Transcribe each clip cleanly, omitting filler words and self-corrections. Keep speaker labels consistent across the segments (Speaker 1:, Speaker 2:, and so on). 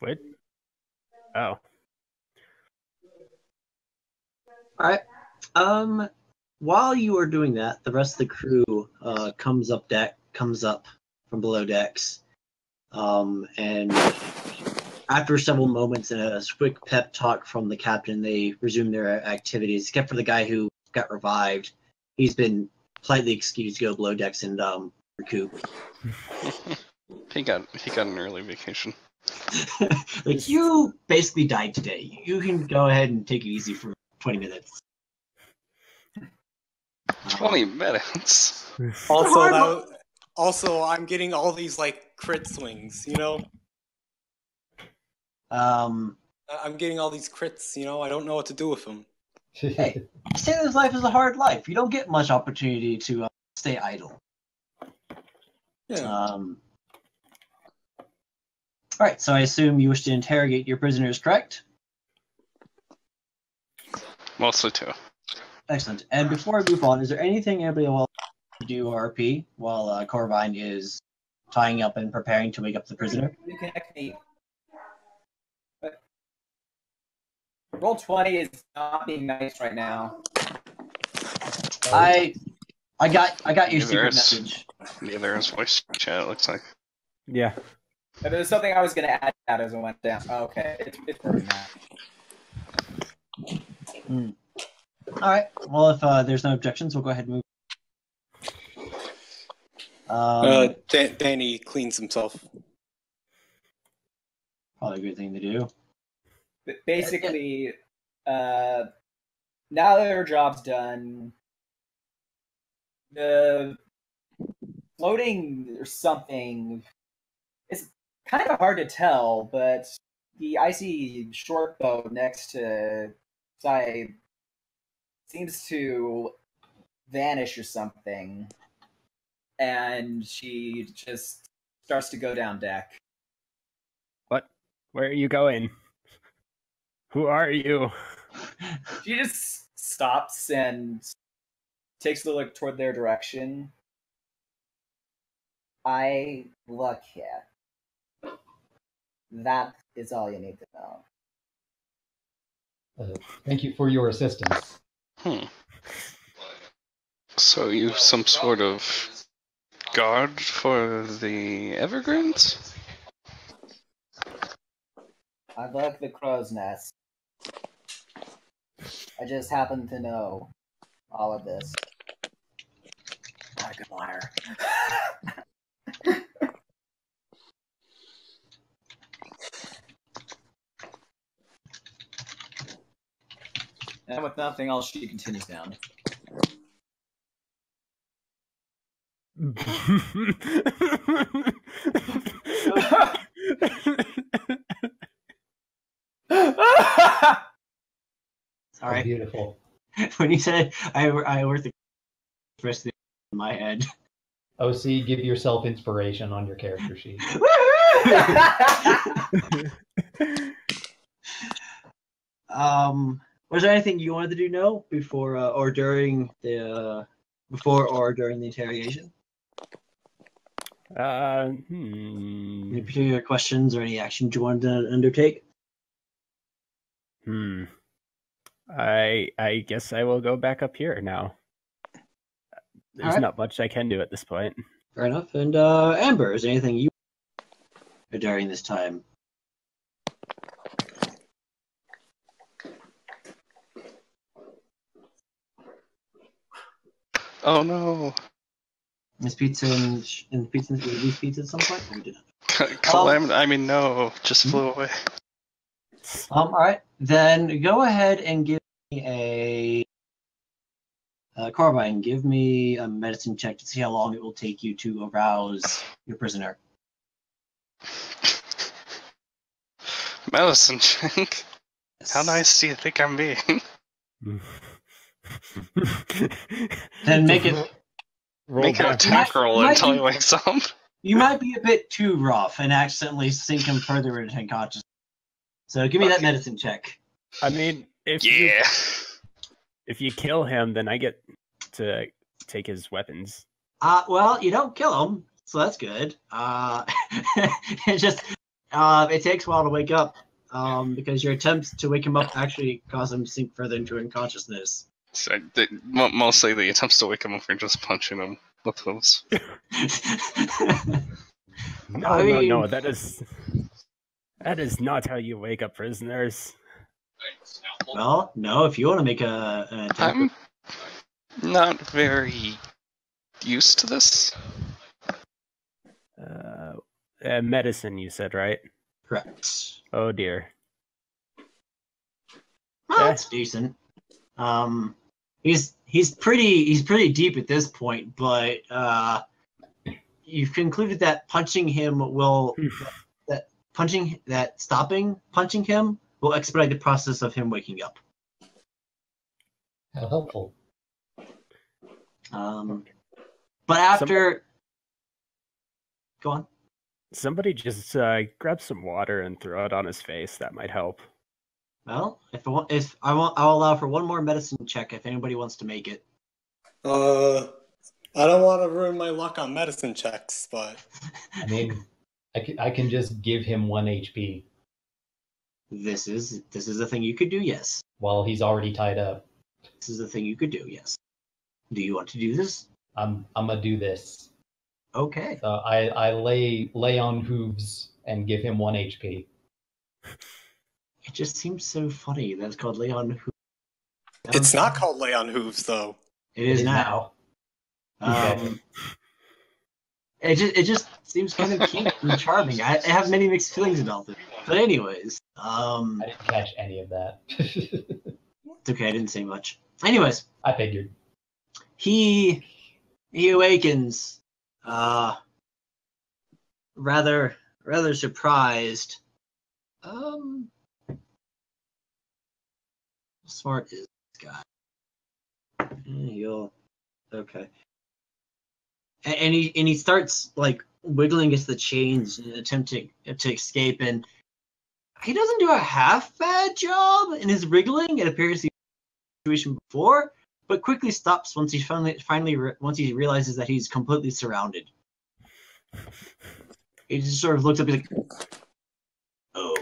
Speaker 1: What? Oh.
Speaker 2: Alright. While you are doing that, the rest of the crew comes up from below decks. And after several moments and a quick pep talk from the captain, they resume their activities, except for the guy who got revived. He's been politely excused to go below decks and recoup.
Speaker 3: He got an early vacation.
Speaker 2: Like, you basically died today. You can go ahead and take it easy for 20 minutes.
Speaker 3: 20 minutes.
Speaker 4: Also, I'm getting all these like crit swings, you know. I'm getting all these crits, you know. I don't know what to do with them.
Speaker 2: Hey, Sailor's life is a hard life. You don't get much opportunity to stay idle.
Speaker 4: Yeah.
Speaker 2: All right, so I assume you wish to interrogate your prisoners, correct?
Speaker 3: Mostly two.
Speaker 2: Excellent. And before I move on, is there anything anybody will do RP while Corvine is tying up and preparing to wake up the prisoner?
Speaker 5: Reconnect me. But roll 20 is not being nice right now.
Speaker 2: I got your secret message.
Speaker 3: Neither is voice chat, it looks like.
Speaker 1: Yeah.
Speaker 5: But there's something I was going to add as it went down. Oh, okay, it's working now.
Speaker 2: All right. Well, if there's no objections, we'll go ahead and move.
Speaker 4: Danny cleans himself.
Speaker 2: Probably a good thing to do.
Speaker 5: But basically, now that their job's done, the floating or something is kind of hard to tell, but the icy short bow next to Sai seems to vanish or something, and she just starts to go down deck.
Speaker 1: What? Where are you going? Who are you?
Speaker 5: She just stops and takes a look toward their direction. I look here. That is all you need to know.
Speaker 6: Thank you for your assistance.
Speaker 3: So you some sort of guard for the Evergreens?
Speaker 5: I look the crow's nest. I just happen to know all of this. Not a good liar. And with nothing else, she continues down.
Speaker 2: Sorry.
Speaker 6: Beautiful.
Speaker 2: When you said I worked the rest of the in my head.
Speaker 6: OC, give yourself inspiration on your character sheet.
Speaker 2: Was there anything you wanted to do? No, before or during the interrogation? Any particular questions or any actions you wanted to undertake?
Speaker 1: I guess I will go back up here now. There's not much I can do at this point.
Speaker 2: Fair enough. And Amber, is there anything you during this time?
Speaker 3: Oh no!
Speaker 2: Miss Pizza and Pizza at some point? Or we did
Speaker 3: I mean, no, just flew away.
Speaker 2: All right, then go ahead and give me a Carbine. Give me a medicine check to see how long it will take you to arouse your prisoner.
Speaker 3: Medicine check. How nice do you think I'm being?
Speaker 2: Then make it.
Speaker 3: Make an attack roll until he wakes up.
Speaker 2: You might be a bit too rough and accidentally sink him further into unconsciousness. So give me that medicine check.
Speaker 1: I mean, if you kill him, then I get to take his weapons.
Speaker 2: Well, you don't kill him, so that's good. It's just It takes a while to wake up, because your attempts to wake him up actually cause him to sink further into unconsciousness.
Speaker 3: So mostly the attempts to wake him up are just punching him with hooves.
Speaker 1: No, that is not how you wake up prisoners.
Speaker 2: Well, no, if you want to make an attempt.
Speaker 3: I'm not very used to this.
Speaker 1: Medicine, you said, right?
Speaker 2: Correct.
Speaker 1: Oh dear.
Speaker 2: Well, that's decent. He's pretty deep at this point, but you've concluded that punching him will stopping punching him will expedite the process of him waking up.
Speaker 6: How helpful.
Speaker 2: But after, go on.
Speaker 1: Somebody just grab some water and throw it on his face. That might help.
Speaker 2: Well, I'll allow for one more medicine check if anybody wants to make it.
Speaker 4: I don't want to ruin my luck on medicine checks, but
Speaker 6: I mean, I can just give him 1 HP
Speaker 2: This is a thing you could do, yes.
Speaker 6: while he's already tied up.
Speaker 2: This is a thing you could do, yes. Do you want to do this?
Speaker 6: I'm gonna do this.
Speaker 2: Okay.
Speaker 6: So I lay on hooves and give him 1 HP.
Speaker 2: It just seems so funny that it's called Leon Hooves.
Speaker 4: it's not called lay on hooves, though.
Speaker 2: It is now. It just seems kind of cute and charming. I have many mixed feelings about it. But anyways,
Speaker 6: I didn't catch any of that.
Speaker 2: it's okay. I didn't say much. Anyways,
Speaker 6: I figured.
Speaker 2: he awakens, rather surprised. How smart is this guy? Okay. And he starts like wiggling against the chains and attempting to escape, and he doesn't do a half bad job in his wriggling. It appears he situation before, but quickly stops once he once he realizes that he's completely surrounded. He just sort of looks up and like, oh,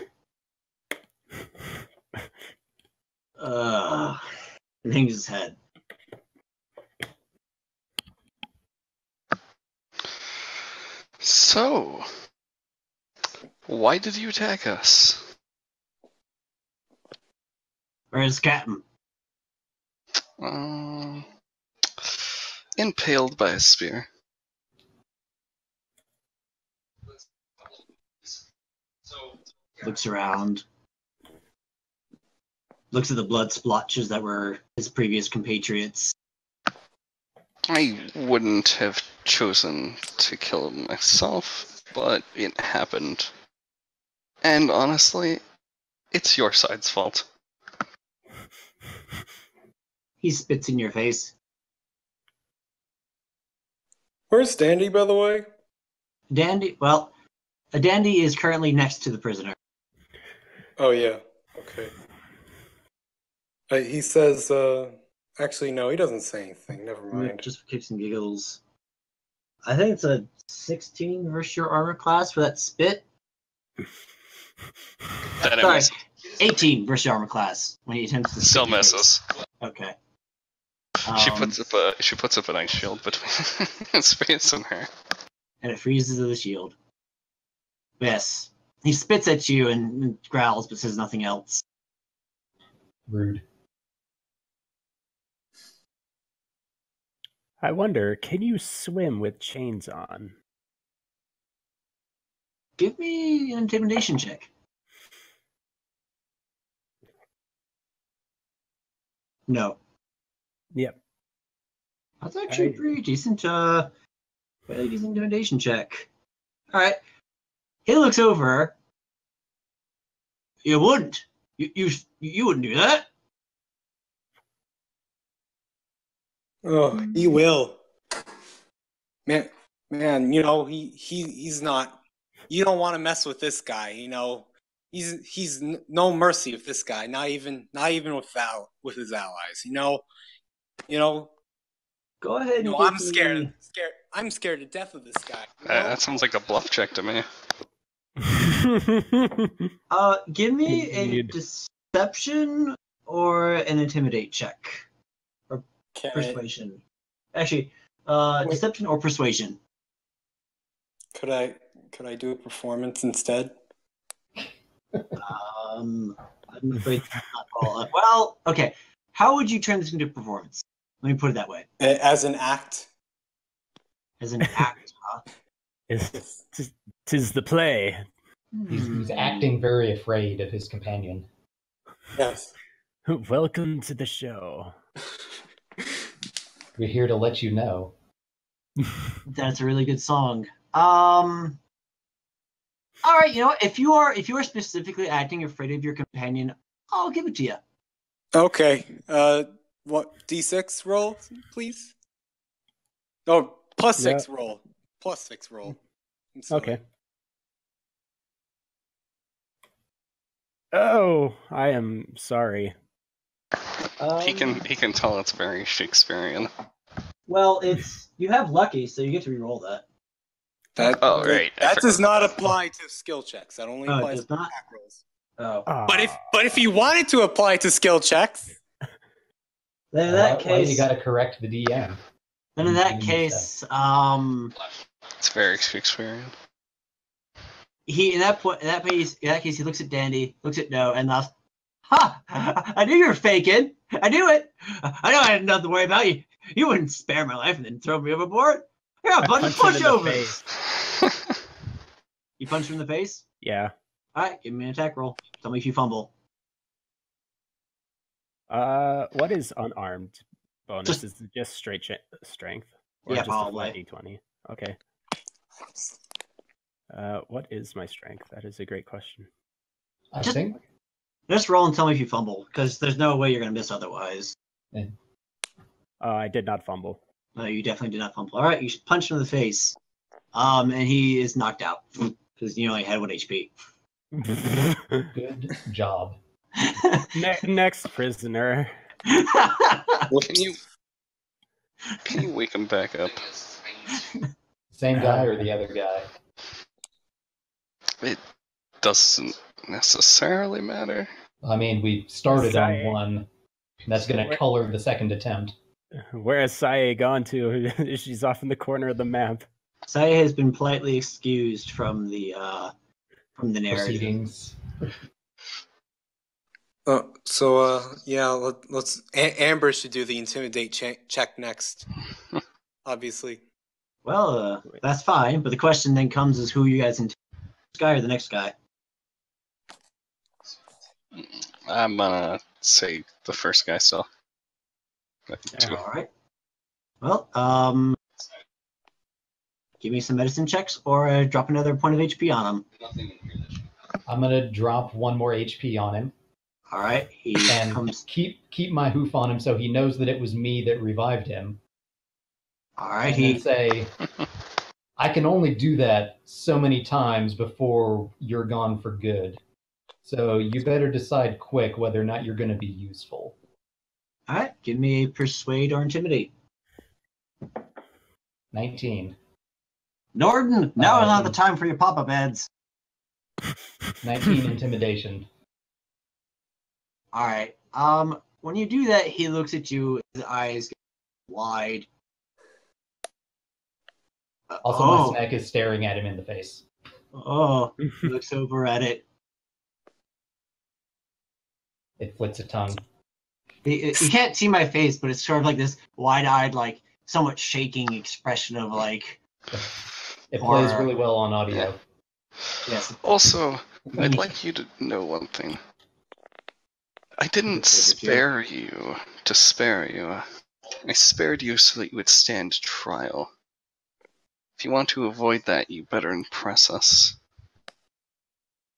Speaker 2: and hangs his head.
Speaker 3: So, why did you attack us?
Speaker 2: Where's Captain?
Speaker 3: Impaled by a spear.
Speaker 2: Looks around. Looks at the blood splotches that were his previous compatriots.
Speaker 3: I wouldn't have chosen to kill him myself, but it happened. And honestly, it's your side's fault.
Speaker 2: He spits in your face.
Speaker 4: Where's Dandy, by the way?
Speaker 2: Dandy, well, a Dandy is currently next to the prisoner.
Speaker 4: Oh, yeah. Okay. He says, actually, no, he doesn't say anything. Never mind.
Speaker 2: Just for kicks and giggles. I think it's a 16 versus your armor class for that spit.
Speaker 3: That
Speaker 2: Sorry,
Speaker 3: misses.
Speaker 2: 18 versus your armor class when he attempts to
Speaker 3: Still
Speaker 2: spit in your
Speaker 3: misses.
Speaker 2: face. Okay.
Speaker 3: She puts up an ice shield between his face and her.
Speaker 2: And it freezes the shield. Yes. He spits at you and growls but says nothing else.
Speaker 6: Rude.
Speaker 1: I wonder, can you swim with chains on?
Speaker 2: Give me an intimidation check. No.
Speaker 1: Yep.
Speaker 2: That's actually pretty decent. Really decent intimidation check. All right. He looks over. You wouldn't. You wouldn't do that.
Speaker 4: Oh, he will. Man, you know, he's not. You don't want to mess with this guy, you know. He's no mercy with this guy, not even with his allies, you know.
Speaker 2: Go ahead.
Speaker 4: No, I'm scared. I'm scared to death of this guy. You know?
Speaker 3: That sounds like a bluff check to me.
Speaker 2: Give me a
Speaker 1: Indeed.
Speaker 2: deception or an intimidate check. Or
Speaker 4: Can
Speaker 2: persuasion. Actually,
Speaker 4: Wait.
Speaker 2: deception or persuasion.
Speaker 4: could I do a performance instead?
Speaker 2: I'm afraid that's not all. Well, okay. How would you turn this into performance? Let me put it that way.
Speaker 4: As an act?
Speaker 2: As an act, huh?
Speaker 1: Tis the play.
Speaker 6: He's acting very afraid of his companion.
Speaker 4: Yes.
Speaker 1: Welcome to the show.
Speaker 6: We're here to let you know.
Speaker 2: That's a really good song. All right, you know what? If you are specifically acting afraid of your companion, I'll give it to you.
Speaker 4: Okay. What D6 roll, please? Oh, plus 6 roll. Plus 6 roll. I'm sorry.
Speaker 1: Okay. Oh, I am sorry.
Speaker 3: He can tell it's very Shakespearean.
Speaker 2: Well, you have lucky, so you get to re-roll that.
Speaker 3: Right.
Speaker 4: That does not apply to skill checks. That only
Speaker 2: Oh, it
Speaker 4: applies
Speaker 2: does
Speaker 4: to
Speaker 2: not?
Speaker 4: attack rolls.
Speaker 2: Oh,
Speaker 4: But if you wanted to apply to skill checks,
Speaker 2: then in that
Speaker 6: Why you
Speaker 2: case,
Speaker 6: got to correct the DM?
Speaker 3: It's very Shakespearean.
Speaker 2: in that case, he looks at Dandy, looks at No, and laughs. Ha! I knew you were faking. I knew it. I know I had nothing to worry about you. You wouldn't spare my life and then throw me overboard. I got a bunch of
Speaker 1: punched him in the
Speaker 2: pushovers. You punched him in the face?
Speaker 1: Yeah.
Speaker 2: All right, give me an attack roll. Tell me if you fumble.
Speaker 1: What is unarmed bonus? Is it just straight strength? Or
Speaker 2: Yeah,
Speaker 1: just
Speaker 2: probably.
Speaker 1: a flat d20? Okay. What is my strength? That is a great question.
Speaker 6: I think.
Speaker 2: Just roll and tell me if you fumble, because there's no way you're going to miss otherwise.
Speaker 1: I did not fumble.
Speaker 2: No, you definitely did not fumble. All right, you should punch him in the face. And he is knocked out, because you only had 1 HP.
Speaker 6: Good job.
Speaker 1: Next prisoner.
Speaker 3: Can you wake him back up?
Speaker 6: Same guy or the other guy?
Speaker 3: It doesn't necessarily matter.
Speaker 6: I mean, we started
Speaker 1: Sae.
Speaker 6: on one. And that's going to color the second attempt.
Speaker 1: Where has Sae gone to? She's off in the corner of the map.
Speaker 2: Sae has been politely excused from the narrative.
Speaker 6: Proceedings.
Speaker 4: let's. Amber should do the intimidate check next. Obviously.
Speaker 2: Well, that's fine, but the question then comes is who you guys intimidate, this guy or the next guy?
Speaker 3: I'm gonna say the first guy still.
Speaker 2: All right. Well, give me some medicine checks or drop another point of HP on him.
Speaker 6: I'm going to drop 1 more HP on him.
Speaker 2: All right. He
Speaker 6: And
Speaker 2: comes.
Speaker 6: keep my hoof on him so he knows that it was me that revived him.
Speaker 2: All right.
Speaker 6: And then say, I can only do that so many times before you're gone for good. So you better decide quick whether or not you're going to be useful.
Speaker 2: All right. Give me a persuade or intimidate.
Speaker 6: 19.
Speaker 2: Norden, now is not the time for your pop-up ads.
Speaker 6: 19 intimidation.
Speaker 2: All right. When you do that, he looks at you. His eyes get wide.
Speaker 6: Also, my snack is staring at him in the face.
Speaker 2: Oh, he looks over at it.
Speaker 6: It flicks a tongue.
Speaker 2: You can't see my face, but it's sort of like this wide-eyed, like somewhat shaking expression of like.
Speaker 6: It plays really well on audio.
Speaker 2: Yes.
Speaker 3: Also, I'd like you to know one thing. I didn't spare you to spare you. I spared you so that you would stand trial. If you want to avoid that, you better impress us.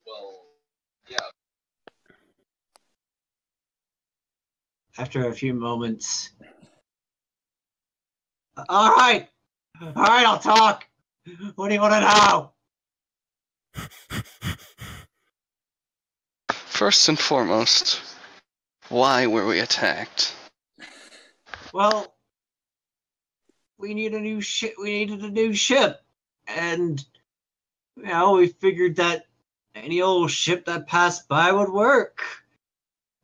Speaker 3: Well, yeah.
Speaker 2: After a few moments. All right, I'll talk. What do you want to know?
Speaker 3: First and foremost, why were we attacked?
Speaker 2: Well, we needed a new ship, and we figured that any old ship that passed by would work.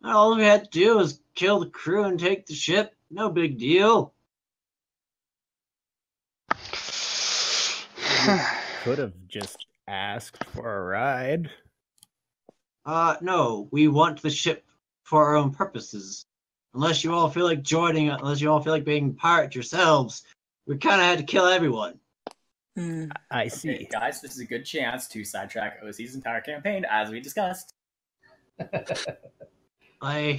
Speaker 2: All we had to do was kill the crew and take the ship. No big deal.
Speaker 1: Could have just asked for a ride.
Speaker 2: No, we want the ship for our own purposes. Unless you all feel like joining, unless you all feel like being pirates yourselves, we kind of had to kill everyone.
Speaker 1: I see.
Speaker 5: Okay, guys, this is a good chance to sidetrack OC's entire campaign, as we discussed.
Speaker 2: I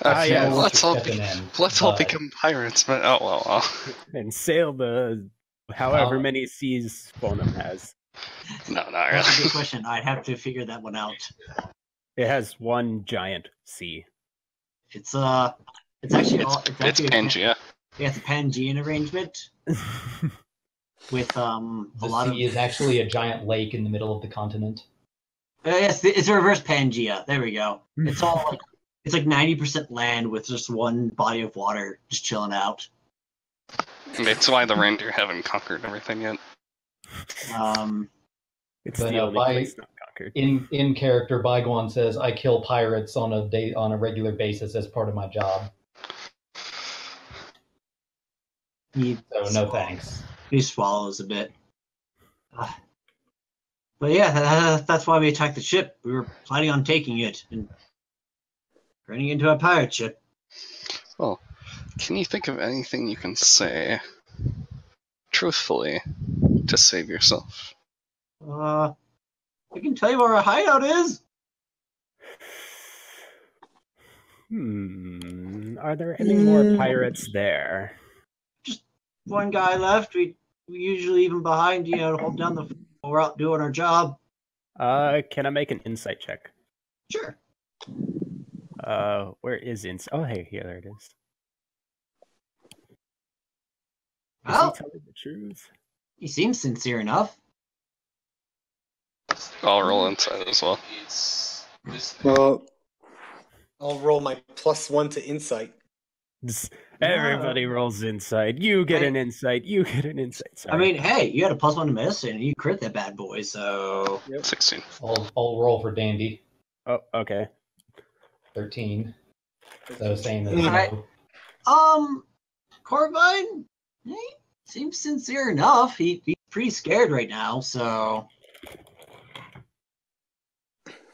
Speaker 3: Okay,
Speaker 1: yeah,
Speaker 3: let's all
Speaker 6: step in end,
Speaker 3: let's all
Speaker 6: but-
Speaker 3: become pirates. But oh well.
Speaker 1: And sail the however many seas Foenum has.
Speaker 3: No, not
Speaker 2: That's a
Speaker 3: really.
Speaker 2: good question. I'd have to figure that one out.
Speaker 1: It has one giant sea.
Speaker 2: It's actually all. It's
Speaker 3: It's
Speaker 2: actually
Speaker 3: Pangea.
Speaker 2: Yeah, it's a Pangean arrangement with a
Speaker 6: The
Speaker 2: lot
Speaker 6: sea
Speaker 2: of.
Speaker 6: is actually a giant lake in the middle of the continent.
Speaker 2: Yes, it's a reverse Pangea. There we go. It's all like it's like 90% land with just one body of water just chilling out.
Speaker 3: It's why the reindeer haven't conquered everything yet.
Speaker 1: It's
Speaker 6: But
Speaker 1: the
Speaker 6: no,
Speaker 1: only place not conquered.
Speaker 6: In character, Baiguan says, "I kill pirates on a regular basis as part of my job." So no thanks.
Speaker 2: He swallows a bit. But yeah, that's why we attacked the ship. We were planning on taking it and turning it into a pirate ship.
Speaker 3: Well, can you think of anything you can say truthfully to save yourself?
Speaker 2: I can tell you where our hideout is.
Speaker 1: Are there any more pirates there?
Speaker 2: Just one guy left. We usually leave him behind, to hold down the fort while we're out doing our job.
Speaker 1: Can I make an insight check?
Speaker 2: Sure.
Speaker 1: Where is insight? Oh, hey, here, there it is. Is
Speaker 2: Well,
Speaker 1: he telling the truth?
Speaker 2: he seems sincere enough.
Speaker 3: I'll roll inside as well.
Speaker 4: Well, I'll roll my +1 to insight.
Speaker 1: Everybody rolls insight. You get an insight. You get an insight. Sorry.
Speaker 2: I mean, hey, you had a +1 to medicine, and you crit that bad boy, so...
Speaker 3: 16.
Speaker 6: I'll roll for Dandy.
Speaker 1: Oh, okay.
Speaker 6: 13. So same as
Speaker 2: Alright. Corbine, he seems sincere enough. He's pretty scared right now, so...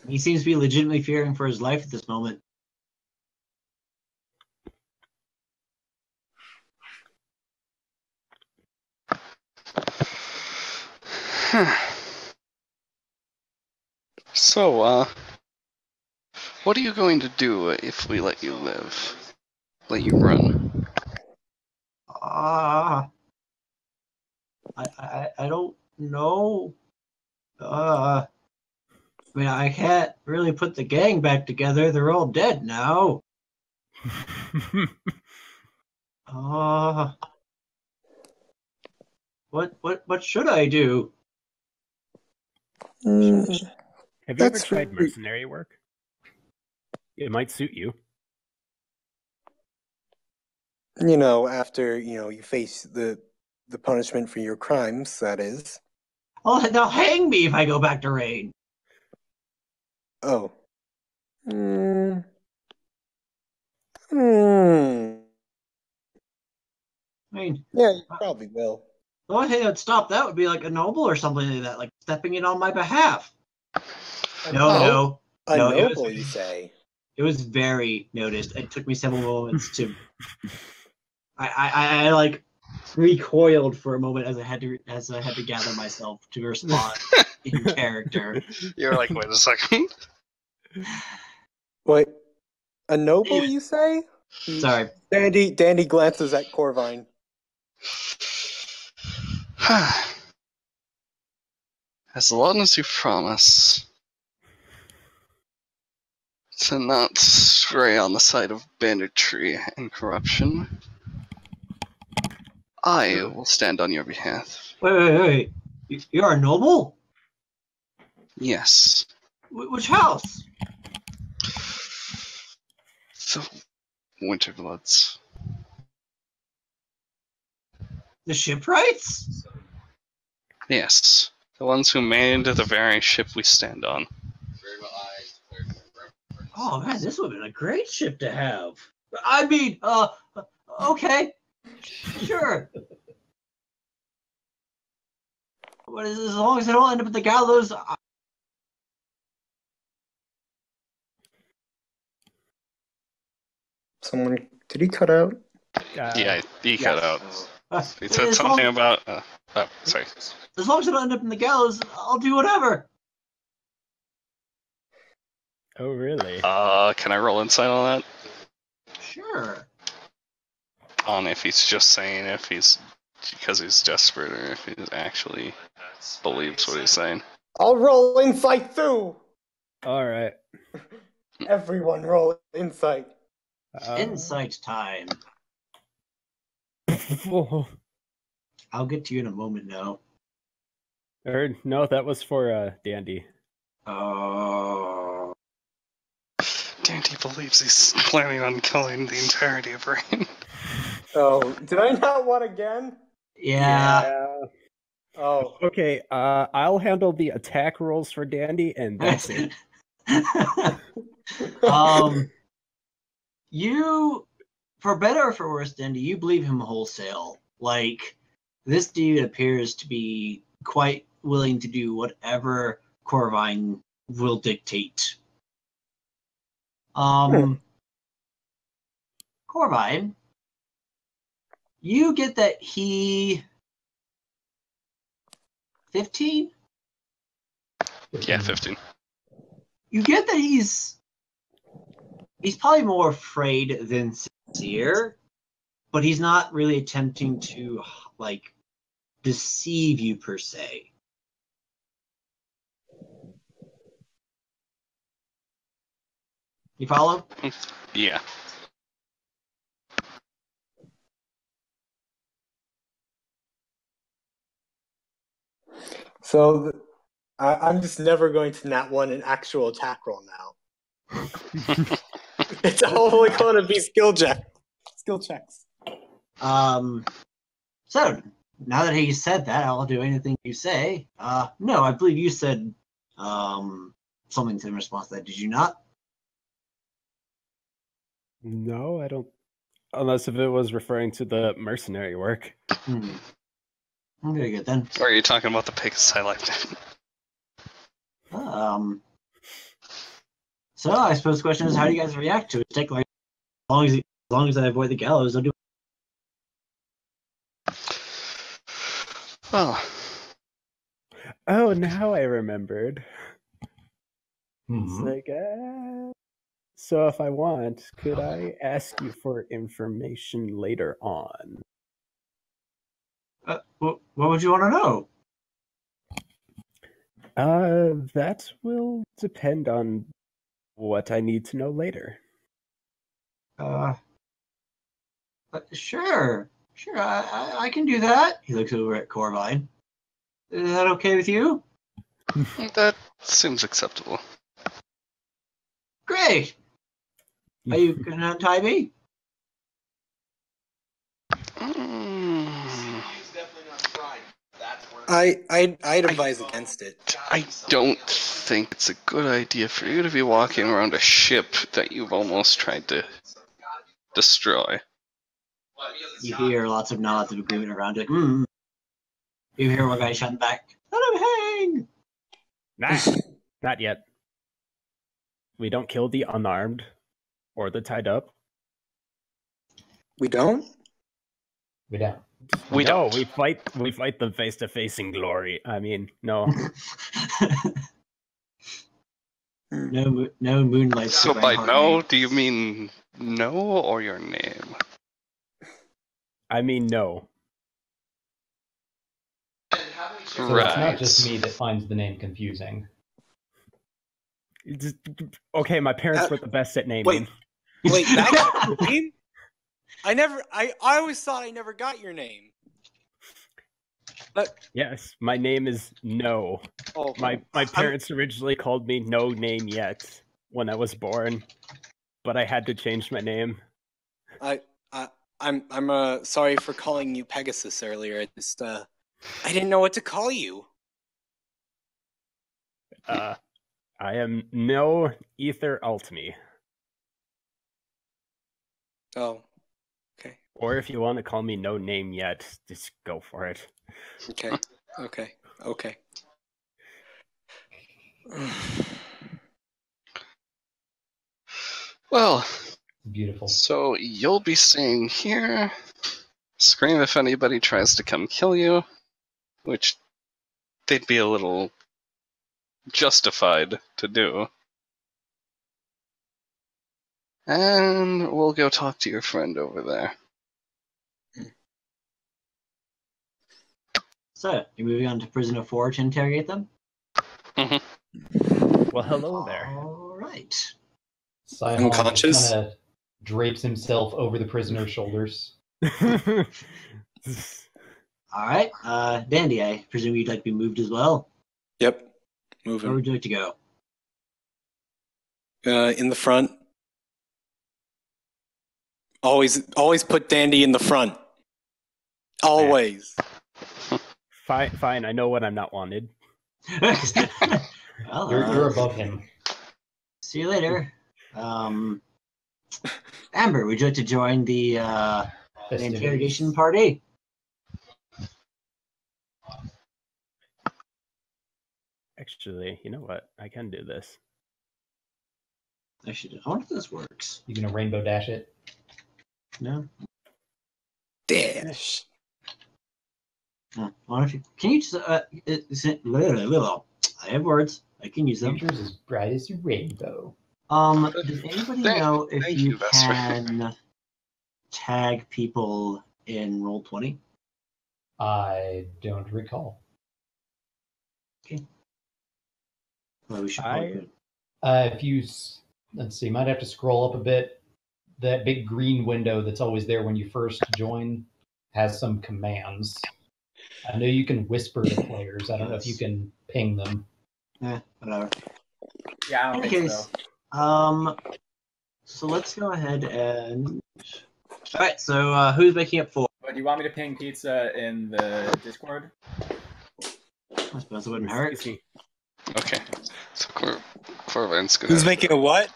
Speaker 2: He seems to be legitimately fearing for his life at this moment.
Speaker 3: So, what are you going to do if we let you live? Let you run?
Speaker 2: I don't know. I mean, I can't really put the gang back together. They're all dead now. What should I do?
Speaker 1: Have you ever
Speaker 4: That's
Speaker 1: tried
Speaker 4: really-
Speaker 1: mercenary work? It might suit you.
Speaker 4: After you face the punishment for your crimes, that is.
Speaker 2: Oh, they'll hang me if I go back to raid.
Speaker 4: Oh.
Speaker 2: I mean,
Speaker 4: Yeah, you probably will.
Speaker 2: the only thing that'd stop that would be like a noble or something like that, like stepping in on my behalf. No,
Speaker 4: A
Speaker 2: No, it was-
Speaker 4: noble, you say?
Speaker 2: it was very noticed. It took me several moments to. I like recoiled for a moment as I had to gather myself to respond in character.
Speaker 3: You're like, wait a second.
Speaker 4: What? A noble, you say?
Speaker 2: Sorry.
Speaker 4: Dandy glances at Corvine.
Speaker 3: As long as you promise to not stray on the side of banditry and corruption, I will stand on your behalf.
Speaker 2: Wait. You're a noble?
Speaker 3: Yes.
Speaker 2: Which house?
Speaker 3: The Winterbloods.
Speaker 2: The shipwrights?
Speaker 3: Yes. The ones who made the very ship we stand on.
Speaker 2: Oh man, this would have been a great ship to have. I mean, okay, sure. But as long as I don't end up at the gallows,
Speaker 4: Someone, did he cut out?
Speaker 3: Yeah, he cut out. He said
Speaker 2: as
Speaker 3: something
Speaker 2: long,
Speaker 3: about. Oh, sorry.
Speaker 2: as long as I don't end up in the gallows, I'll do whatever.
Speaker 1: Oh, really?
Speaker 3: Can I roll insight on that?
Speaker 2: Sure.
Speaker 3: On if he's just saying if he's because he's desperate or if he actually believes what he's saying.
Speaker 4: I'll roll insight too.
Speaker 1: All right.
Speaker 4: Everyone roll insight.
Speaker 2: Insight time.
Speaker 1: Oh.
Speaker 2: I'll get to you in a moment now.
Speaker 1: Or no, that was for Dandy.
Speaker 2: Oh.
Speaker 3: Dandy believes he's planning on killing the entirety of Rain.
Speaker 4: Oh, did I not want again?
Speaker 2: Yeah.
Speaker 4: Oh,
Speaker 1: Okay, I'll handle the attack rolls for Dandy, and that's it.
Speaker 2: You, for better or for worse, Dandy, you believe him wholesale. Like, this dude appears to be quite willing to do whatever Corvine will dictate. Corvine, you get that he 15?
Speaker 3: Yeah, 15.
Speaker 2: You get that he's probably more afraid than sincere, but he's not really attempting to like deceive you per se. You follow?
Speaker 3: Yeah.
Speaker 4: so I'm just never going to nat one an actual attack roll now. It's only going to be skill checks.
Speaker 2: So now that he said that, I'll do anything you say. No, I believe you said something in response to that. Did you not?
Speaker 1: No, I don't. Unless if it was referring to the mercenary work.
Speaker 2: Very good then.
Speaker 3: Or are you talking about the Pegasus I liked?
Speaker 2: So I suppose the question is, how do you guys react to it? Take like as long as I avoid the gallows, I'll do.
Speaker 3: Well,
Speaker 1: Oh, now I remembered. It's
Speaker 6: Mhm.
Speaker 1: like, so if I want, could I ask you for information later on?
Speaker 2: What would you want to know?
Speaker 1: That will depend on what I need to know later.
Speaker 2: Sure, I can do that. He looks over at Corvine. Is that okay with you?
Speaker 3: that seems acceptable.
Speaker 2: Great. Are you gonna untie me?
Speaker 4: I'd advise against it.
Speaker 3: I don't think it's a good idea for you to be walking around a ship that you've almost tried to destroy.
Speaker 2: You hear lots of nods of agreement around it. You hear one guy shouting back, "Let him hang!"
Speaker 1: Not yet. We don't kill the unarmed or the tied up.
Speaker 4: We don't?
Speaker 6: We don't.
Speaker 3: We
Speaker 1: No,
Speaker 3: don't.
Speaker 1: we fight them face to face in glory. I mean, no.
Speaker 2: No moonlight.
Speaker 3: So by no, do you mean no or your name?
Speaker 1: I mean, no.
Speaker 6: So it's not just me that finds the name confusing.
Speaker 1: Okay, my parents were the best at naming.
Speaker 4: Wait, that's your name? I always thought I never got your name. But
Speaker 1: Yes, my name is No.
Speaker 4: oh,
Speaker 1: My parents originally called me No Name Yet when I was born, but I had to change my name.
Speaker 4: I'm sorry for calling you Pegasus earlier. I didn't know what to call you.
Speaker 1: I am no Ether Ultimi.
Speaker 4: Oh, okay.
Speaker 1: Or if you want to call me no name yet, just go for it.
Speaker 4: Okay. Okay. Okay.
Speaker 3: Well,
Speaker 6: Beautiful.
Speaker 3: so you'll be staying here. Scream if anybody tries to come kill you, which they'd be a little justified to do. And we'll go talk to your friend over there.
Speaker 2: So, you're moving on to Prisoner 4 to interrogate them?
Speaker 1: Well, hello there.
Speaker 2: All right.
Speaker 6: Sihon
Speaker 4: Unconscious?
Speaker 6: kind of drapes himself over the prisoner's shoulders.
Speaker 2: All right. Dandy, I presume you'd like to be moved as well.
Speaker 4: Yep.
Speaker 2: Where
Speaker 4: Moving.
Speaker 2: would you like to go?
Speaker 4: In the front. Always put Dandy in the front. Always.
Speaker 1: Fine, I know when I'm not wanted.
Speaker 2: Well,
Speaker 6: You're above him.
Speaker 2: see you later. Amber, would you like to join the interrogation party?
Speaker 1: Actually, you know what? I can do this.
Speaker 2: I wonder if this works.
Speaker 6: You gonna rainbow dash it?
Speaker 2: No.
Speaker 4: Dash.
Speaker 2: I wonder if you, can you just I have words. I can use them.
Speaker 6: Future's as bright as a rainbow.
Speaker 2: Does anybody know if
Speaker 3: thank
Speaker 2: you
Speaker 3: you, Vesper.
Speaker 2: can tag people in Roll20?
Speaker 6: I don't recall.
Speaker 2: Well, we should
Speaker 1: I-
Speaker 2: probably
Speaker 6: If you, let's see, might have to scroll up a bit. That big green window that's always there when you first join has some commands. I know you can whisper to players. I don't know if you can ping them.
Speaker 2: whatever.
Speaker 5: Yeah, I don't
Speaker 2: In
Speaker 5: think
Speaker 2: case,
Speaker 5: so.
Speaker 2: so let's go ahead and. All right. So who's making up for?
Speaker 5: But do you want me to ping pizza in the Discord?
Speaker 2: I suppose it wouldn't hurt.
Speaker 1: Excuse me.
Speaker 3: Okay. So Corvin's gonna.
Speaker 4: Who's making a what?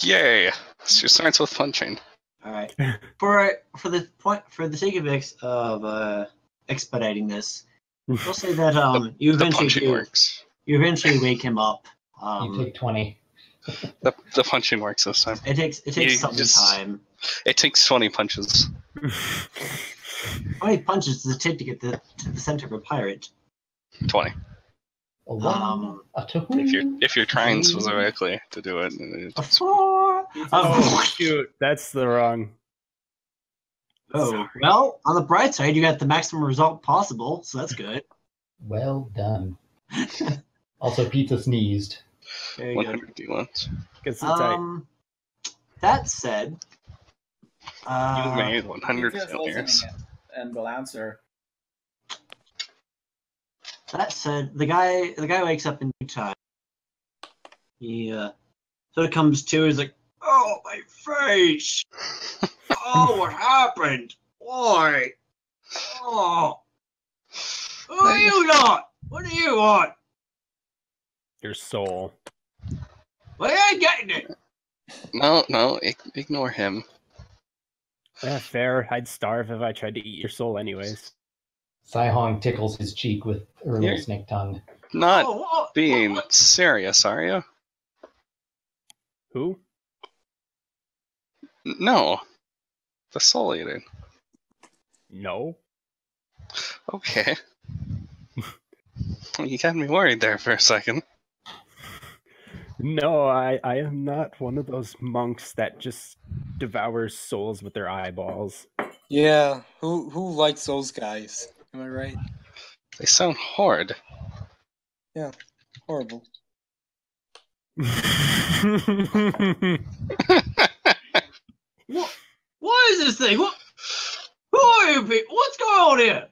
Speaker 3: Yay! She starts with punching.
Speaker 2: All right. For the sake of expediting this, we'll say that you
Speaker 3: The punching
Speaker 2: eventually
Speaker 3: works.
Speaker 2: wake him up.
Speaker 6: You take 20.
Speaker 3: The punching works this time.
Speaker 2: It takes
Speaker 3: You
Speaker 2: some
Speaker 3: just-
Speaker 2: time.
Speaker 3: It takes 20 punches.
Speaker 2: How many punches does it take to get to the center of a pirate?
Speaker 3: 20.
Speaker 6: A one,
Speaker 2: Um,
Speaker 6: a two.
Speaker 3: If you're trying specifically to do it.
Speaker 2: A 4.
Speaker 1: Oh, shoot. That's the wrong.
Speaker 2: Oh,
Speaker 1: Sorry.
Speaker 2: well, on the bright side, you got the maximum result possible, so that's good.
Speaker 6: Well done. Also, pizza sneezed.
Speaker 2: Very good.
Speaker 3: 100 D1s.
Speaker 1: Gets the tight.
Speaker 2: That said,
Speaker 3: You made 100
Speaker 5: Pizza's
Speaker 3: failures.
Speaker 5: listening and will answer.
Speaker 2: that said, the guy wakes up in due time. He sort of comes to. He's like, "Oh, my face! Oh, what happened? Why? Oh, who are you not? What do you want?
Speaker 1: Your soul.
Speaker 2: Well, I ain't getting it."
Speaker 3: No, ignore him.
Speaker 1: Yeah, fair. I'd starve if I tried to eat your soul anyways.
Speaker 6: Sihong tickles his cheek with her little
Speaker 3: Here.
Speaker 6: snake tongue.
Speaker 3: Not
Speaker 2: what?
Speaker 3: being
Speaker 2: What?
Speaker 3: serious, are you?
Speaker 1: Who?
Speaker 3: No. The soul eating.
Speaker 1: No.
Speaker 3: Okay. You got me worried there for a second.
Speaker 1: No, I am not one of those monks that just devours souls with their eyeballs.
Speaker 4: Yeah. Who likes those guys? Am I right?
Speaker 3: They sound horrid.
Speaker 4: Horrible.
Speaker 2: What is this thing? What? Who are you people? What's going on here?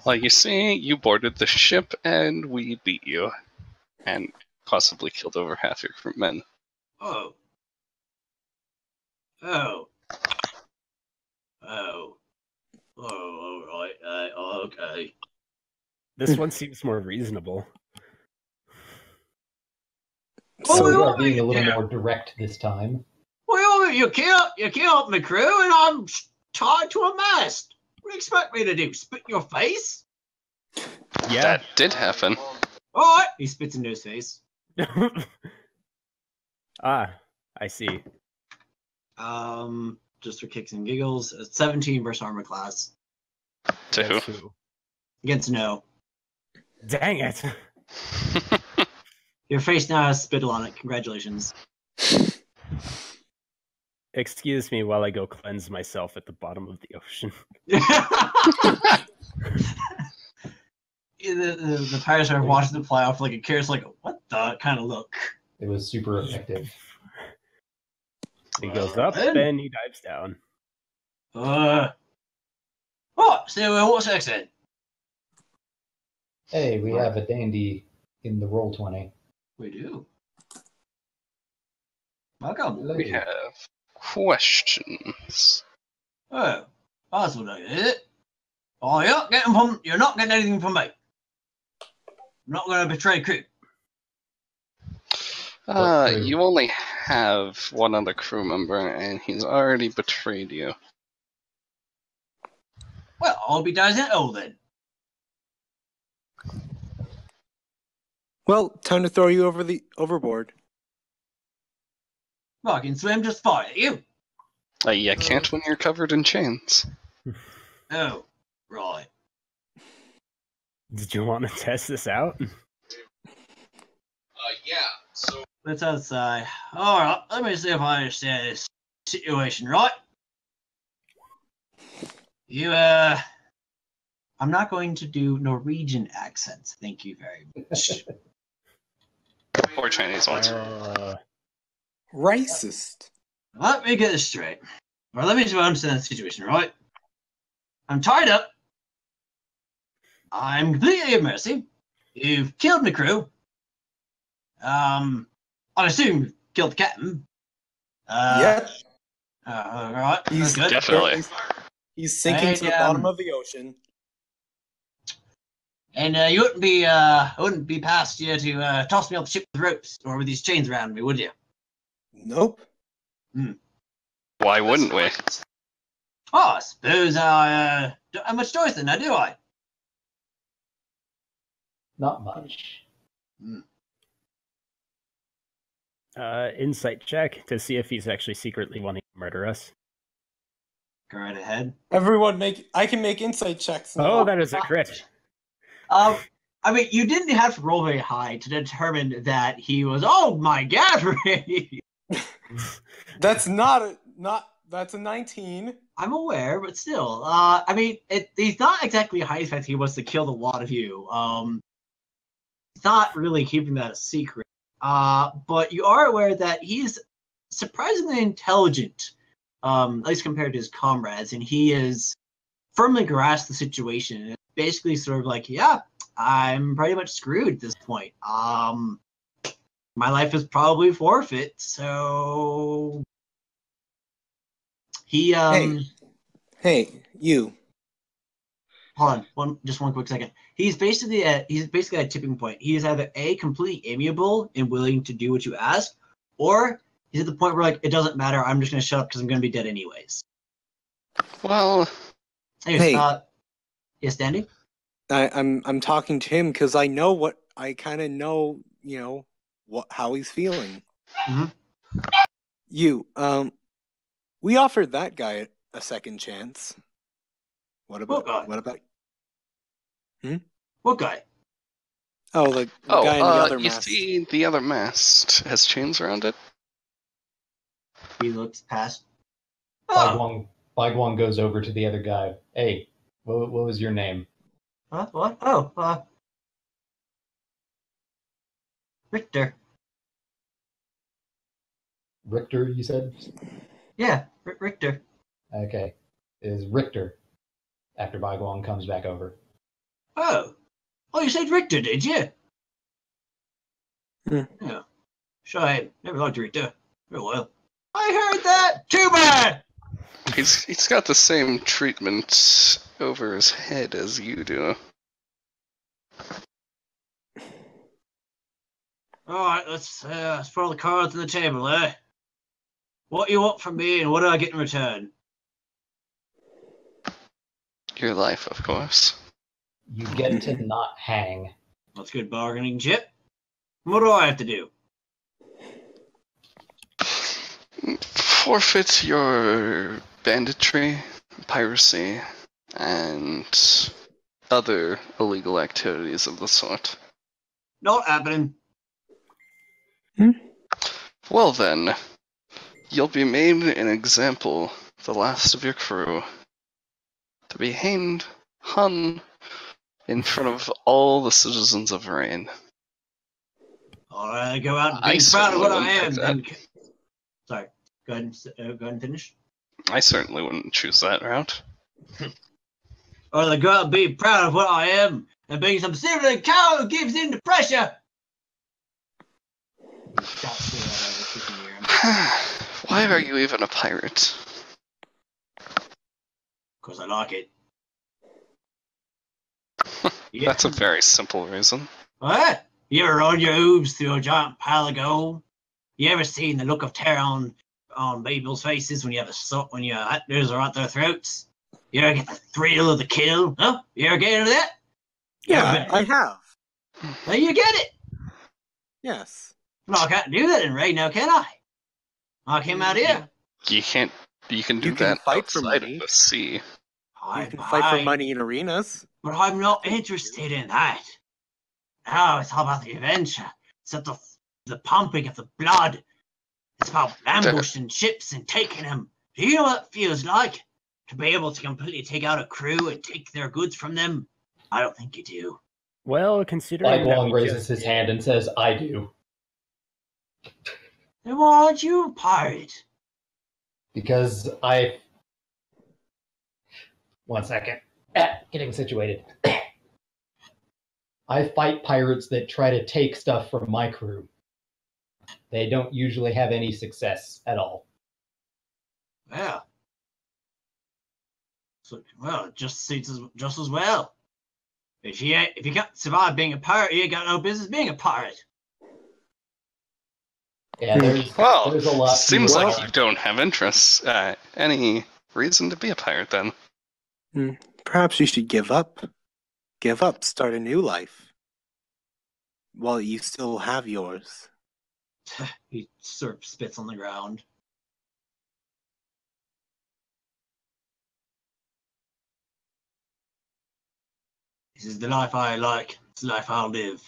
Speaker 3: Well, you see, you boarded the ship and we beat you. And possibly killed over half your crewmen.
Speaker 2: Oh. Oh. Oh, all right. Okay.
Speaker 1: This one seems more reasonable.
Speaker 6: So we
Speaker 2: Oh,
Speaker 6: are being a little
Speaker 2: yeah.
Speaker 6: more direct this time.
Speaker 2: Well, you killed my crew, and I'm tied to a mast. What do you expect me to do? Spit in your face?
Speaker 1: Yeah.
Speaker 3: That did happen.
Speaker 2: All right. He spits into his face.
Speaker 1: Ah, I see.
Speaker 2: Just for kicks and giggles, 17 versus armor class
Speaker 3: To who?
Speaker 1: That's who.
Speaker 2: against no.
Speaker 1: Dang it.
Speaker 2: Your face now has spittle on it. Congratulations.
Speaker 1: Excuse me while I go cleanse myself at the bottom of the ocean.
Speaker 2: The pirates are watching them fly off like a carrot's like, what the kind of look?
Speaker 6: It was super effective.
Speaker 1: He goes up
Speaker 2: Then.
Speaker 1: and he dives down.
Speaker 2: So what's next then?
Speaker 6: Hey, we have a dandy in the roll 20.
Speaker 2: We do. Welcome.
Speaker 3: We have questions.
Speaker 2: Oh, that's what I did. Oh, you're not getting anything from me. I'm not going to betray crew.
Speaker 6: What crew?
Speaker 3: You only have one other crew member, and he's already betrayed you.
Speaker 2: Well, I'll be down that hole then.
Speaker 4: Well, time to throw you overboard.
Speaker 2: Well, I can swim just fine. You?
Speaker 3: You can't when you're covered in chains.
Speaker 2: Oh, right.
Speaker 1: Did you want to test this out?
Speaker 3: Yeah, so...
Speaker 2: Let's outside. All right, let me see if I understand this situation, right? I'm not going to do Norwegian accents. Thank you very much.
Speaker 3: Or Chinese ones.
Speaker 4: Racist.
Speaker 2: Let me get this straight. Or let me see if I understand the situation, right? I'm tied up. I'm completely at mercy. You've killed my crew. I assume you've killed the captain.
Speaker 4: Yep.
Speaker 2: All right.
Speaker 4: He's
Speaker 2: That's good.
Speaker 3: Definitely.
Speaker 4: He's sinking to the bottom of the ocean.
Speaker 2: And you wouldn't be past you to toss me off the ship with ropes or with these chains around me, would you?
Speaker 4: Nope.
Speaker 3: Why wouldn't we?
Speaker 2: Oh, I suppose I don't have much choice then, now do I?
Speaker 6: Not much.
Speaker 1: Insight check to see if he's actually secretly wanting to murder us.
Speaker 2: Go right ahead.
Speaker 4: Everyone I can make insight checks now.
Speaker 1: Oh, that is a crit.
Speaker 2: I mean, you didn't have to roll very high to determine that he was. Oh my God!
Speaker 4: That's that's a 19.
Speaker 2: I'm aware, but still, I mean, he's not exactly a high effect. He wants to kill a lot of you. He's not really keeping that a secret. But you are aware that he's surprisingly intelligent, at least compared to his comrades, and he is firmly grasped the situation. And it's basically sort of like, yeah, I'm pretty much screwed at this point. My life is probably forfeit, so he
Speaker 4: Hey, you.
Speaker 2: Hold on, one quick second. He's basically at a tipping point. He is either A, completely amiable and willing to do what you ask, or he's at the point where like it doesn't matter. I'm just gonna shut up because I'm gonna be dead anyways.
Speaker 3: Well,
Speaker 2: Anyways,
Speaker 4: Hey.
Speaker 2: yes, Dandy.
Speaker 4: I'm talking to him because I kind of know, how he's feeling.
Speaker 2: Mhm.
Speaker 4: You, we offered that guy a second chance. What about?
Speaker 2: What guy?
Speaker 4: Oh, the guy in the other
Speaker 3: you
Speaker 4: mast.
Speaker 3: see the other mast has chains around it?
Speaker 2: He looks past. Oh,
Speaker 6: Baiguang goes over to the other guy. Hey, what was your name?
Speaker 2: huh? What? Oh, Richter.
Speaker 6: Richter, you said?
Speaker 2: Yeah, Richter.
Speaker 6: Okay. It is Richter after Baiguang comes back over.
Speaker 2: Oh, you said Richter, did you?
Speaker 4: Hmm.
Speaker 2: Yeah. Sure, I never liked Richter for a while. I heard that. Too bad.
Speaker 3: He's got the same treatment over his head as you do.
Speaker 2: Alright, let's throw the cards on the table, eh? What you want from me and what do I get in return?
Speaker 3: Your life, of course.
Speaker 6: You get to not hang.
Speaker 2: That's good bargaining chip. What do I have to do?
Speaker 3: Forfeit your banditry, piracy, and other illegal activities of the sort.
Speaker 2: Not happening.
Speaker 3: Well then, you'll be made an example, the last of your crew, to be hung in front of all the citizens of Rain.
Speaker 2: Alright, go out and be proud of what I am. Then... Sorry, go ahead and finish.
Speaker 3: I certainly wouldn't choose that route.
Speaker 2: Or they go out and be proud of what I am and being some silly cow who gives in to pressure.
Speaker 3: Why are you even a pirate?
Speaker 2: Because I like it.
Speaker 3: That's a very simple reason.
Speaker 2: What? You ever run your hooves through a giant pile of gold? You ever seen the look of terror on people's faces when your hunters are at their throats? You ever get the thrill of the kill? Huh? You ever get into that?
Speaker 4: Yeah, I have.
Speaker 2: Well, you get it.
Speaker 4: Yes.
Speaker 2: No, I can't do that in Raid now, can I? I came out here.
Speaker 3: You can't. You can do
Speaker 4: You can
Speaker 3: that
Speaker 4: fight for
Speaker 3: outside
Speaker 4: money.
Speaker 3: of the sea.
Speaker 4: You can fight for money in arenas.
Speaker 2: But I'm not interested in that. Now it's all about the adventure. It's about the pumping of the blood. It's about ambushing ships and taking them. Do you know what it feels like to be able to completely take out a crew and take their goods from them? I don't think you do.
Speaker 1: Well, considering
Speaker 6: Wong raises his hand and says, I do.
Speaker 2: Then why aren't you a pirate?
Speaker 6: Because One second. Getting situated. I fight pirates that try to take stuff from my crew. They don't usually have any success at all.
Speaker 2: Yeah. So, well, it just suits us just as well. If you can't survive being a pirate, you ain't got no business being a pirate.
Speaker 6: Yeah, there's a lot.
Speaker 3: Seems like you don't have interests. Any reason to be a pirate then?
Speaker 4: Perhaps you should give up. Give up, start a new life. While you still have yours.
Speaker 2: He sort of spits on the ground. This is the life I like. It's the life I'll live.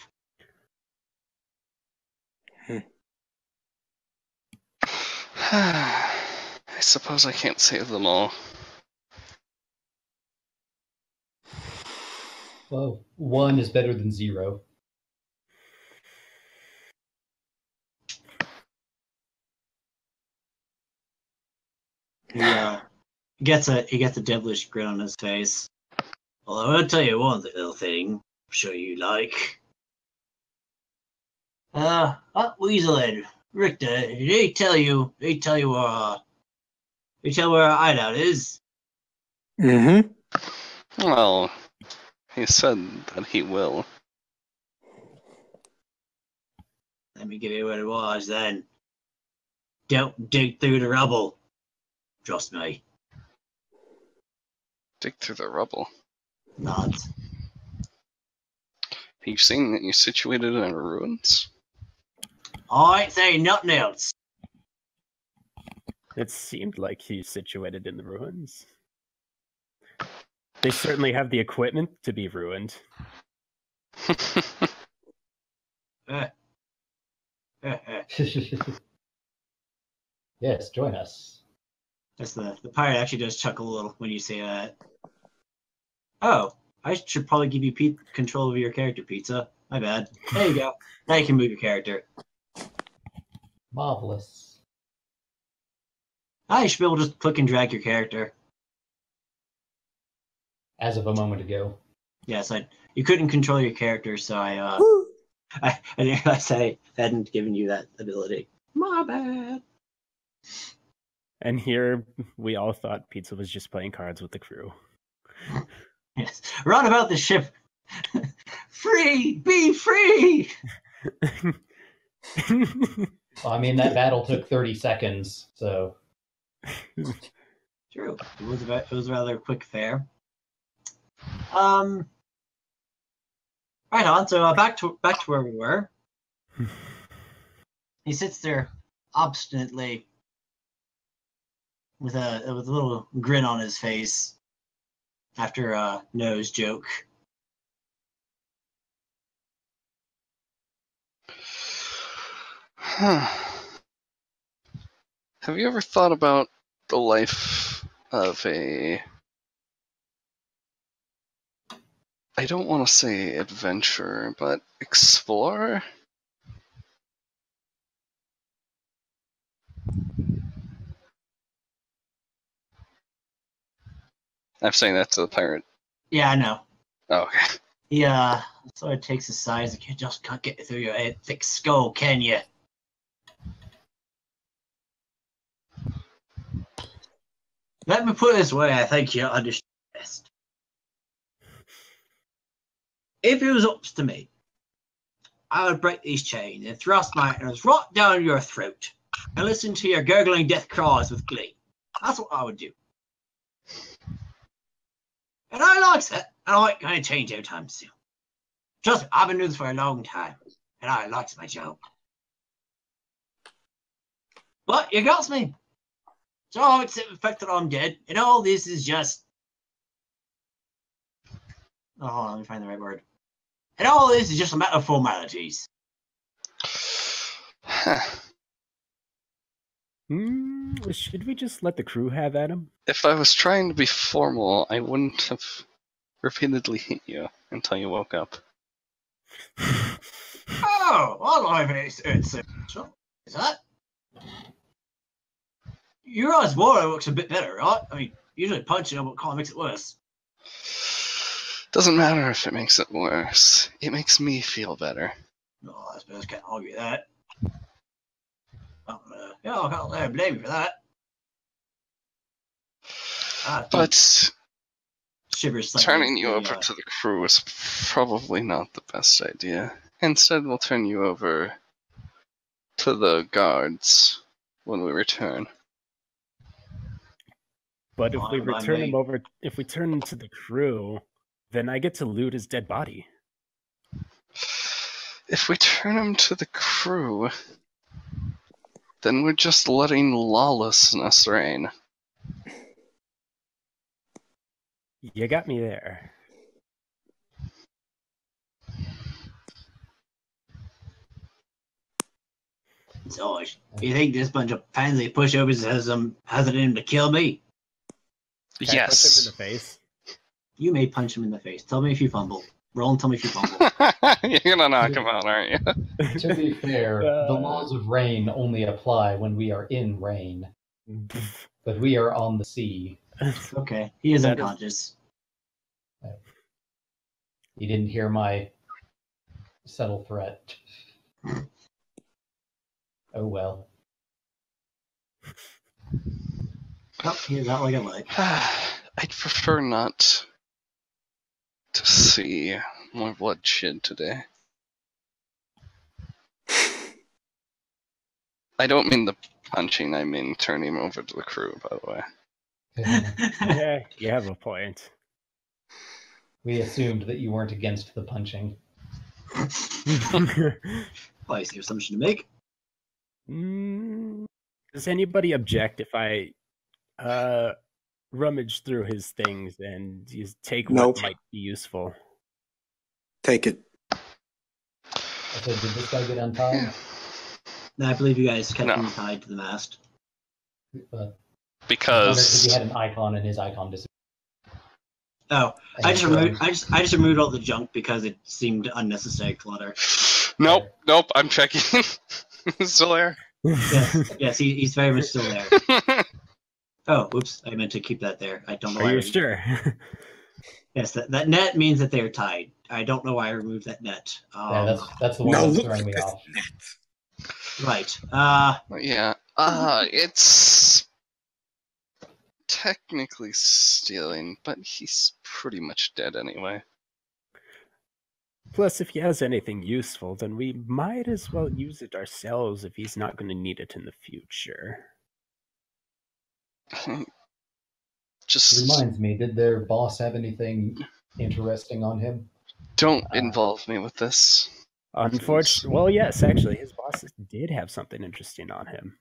Speaker 3: I suppose I can't save them all.
Speaker 6: Well, 1 is better than 0.
Speaker 2: Yeah. He gets a devilish grin on his face. Although I'll tell you one little thing, I'm sure you like. Weaselhead, Richter, did he tell you where our hideout is?
Speaker 4: Mm-hmm.
Speaker 3: Well, he said that he will.
Speaker 2: Let me give you what it was then. Don't dig through the rubble. Trust me.
Speaker 3: Dig through the rubble.
Speaker 2: Not.
Speaker 3: Have you seen that you're situated in ruins?
Speaker 2: I ain't saying nothing else.
Speaker 1: It seemed like he's situated in the ruins. They certainly have the equipment to be ruined.
Speaker 6: Yes, join us.
Speaker 2: That's the pirate actually does chuckle a little when you say that. Oh, I should probably give you control over your character, Pizza. My bad. There you go. Now you can move your character.
Speaker 6: Marvelous.
Speaker 2: You should be able to just click and drag your character.
Speaker 6: As of a moment ago.
Speaker 2: Yes, you couldn't control your character, so I didn't realize I hadn't given you that ability. My bad.
Speaker 1: And here we all thought Pizza was just playing cards with the crew.
Speaker 2: Yes. Run about the ship. Free! Be free!
Speaker 6: Well, I mean, that battle took 30 seconds, so.
Speaker 2: True. It was a rather quick affair. Right on. So back to where we were. He sits there obstinately with a little grin on his face after No's joke.
Speaker 3: Huh. Have you ever thought about the life of a... I don't want to say adventurer, but explorer? I'm saying that to the pirate.
Speaker 2: Yeah, I know.
Speaker 3: Oh, okay.
Speaker 2: He sort of takes his size. Like, you just can't get through your thick skull, can you? Let me put it this way. I think you understand best. If it was up to me, I would break these chains and thrust my arrows right down your throat and listen to your gurgling death cries with glee. That's what I would do. And I like that, and I ain't going to change anytime soon. Trust me, I've been doing this for a long time, and I likes my job. But you got me. So I'll accept the fact that I'm dead, and all this is just... Oh, hold on, let me find the right word. And all this is just a matter of formalities.
Speaker 3: Huh.
Speaker 1: Should we just let the crew have at him?
Speaker 3: If I was trying to be formal, I wouldn't have repeatedly hit you until you woke up.
Speaker 2: Oh, well, I mean, it's is that? Your eyes water looks a bit better, right? I mean, usually punching him kind of makes it worse.
Speaker 3: Doesn't matter if it makes it worse. It makes me feel better.
Speaker 2: No, I suppose I can't argue that. Yeah, I can't blame you for that.
Speaker 3: But
Speaker 2: Shivers
Speaker 3: turning you over to the crew is probably not the best idea. Instead, we'll turn you over to the guards when we return.
Speaker 1: But if we return him over, if we turn him to the crew, then I get to loot his dead body.
Speaker 3: If we turn him to the crew, then we're just letting lawlessness reign.
Speaker 1: You got me there.
Speaker 2: So, you think this bunch of pansy pushovers has it in him to kill me?
Speaker 1: Can I punch him in the face?
Speaker 2: You may punch him in the face. Tell me if you fumble. Roll and tell me if you fumble.
Speaker 3: You're gonna knock him out, aren't you?
Speaker 6: To be fair, the laws of rain only apply when we are in rain. But we are on the sea.
Speaker 2: Okay, he is unconscious.
Speaker 6: You didn't hear my subtle threat. Oh well.
Speaker 2: Oh, he's out like a light.
Speaker 3: I'd prefer not to see more bloodshed today. I don't mean the punching, I mean turning him over to the crew, by the way.
Speaker 1: Yeah, you have a point.
Speaker 6: We assumed that you weren't against the punching.
Speaker 2: Spicy assumption to make.
Speaker 1: Does anybody object if I rummage through his things and just take what might be useful?
Speaker 4: Take it.
Speaker 6: I said, did this guy get untied?
Speaker 2: No, I believe you guys kept him tied to the mast.
Speaker 3: Because
Speaker 6: he had an icon and his icon disappeared.
Speaker 2: Oh, I just removed all the junk because it seemed unnecessary clutter.
Speaker 3: Nope, I'm checking. He's still there.
Speaker 2: Yes, he's very much still there. Oh, whoops! I meant to keep that there. I don't know.
Speaker 1: Are you sure?
Speaker 2: Yes, that net means that they're tied. I don't know why I removed that net.
Speaker 6: Yeah, that's the one that's throwing me off.
Speaker 2: Right.
Speaker 3: Yeah. It's technically stealing, but he's pretty much dead anyway.
Speaker 1: Plus, if he has anything useful, then we might as well use it ourselves if he's not going to need it in the future.
Speaker 3: Just
Speaker 6: Reminds me, did their boss have anything interesting on him?
Speaker 3: don't involve me with this.
Speaker 1: Unfortunately, well, yes, actually, his boss did have something interesting on him.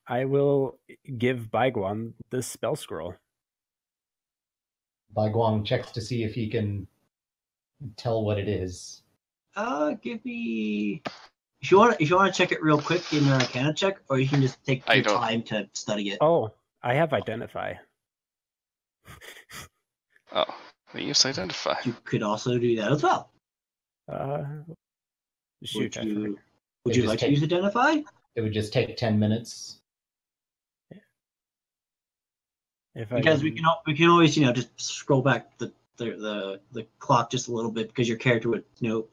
Speaker 1: I will give Baiguan the spell scroll.
Speaker 6: Baiguang checks to see if he can tell what it is.
Speaker 2: Give me. If you want to check it real quick, give me an Arcana check, or you can just take your time to study it.
Speaker 1: Oh, I have Identify.
Speaker 3: Oh, we use Identify.
Speaker 2: You could also do that as well.
Speaker 1: Shoot,
Speaker 2: would you like to use Identify?
Speaker 6: It would just take 10 minutes.
Speaker 2: Because we can always just scroll back the clock just a little bit, because your character would know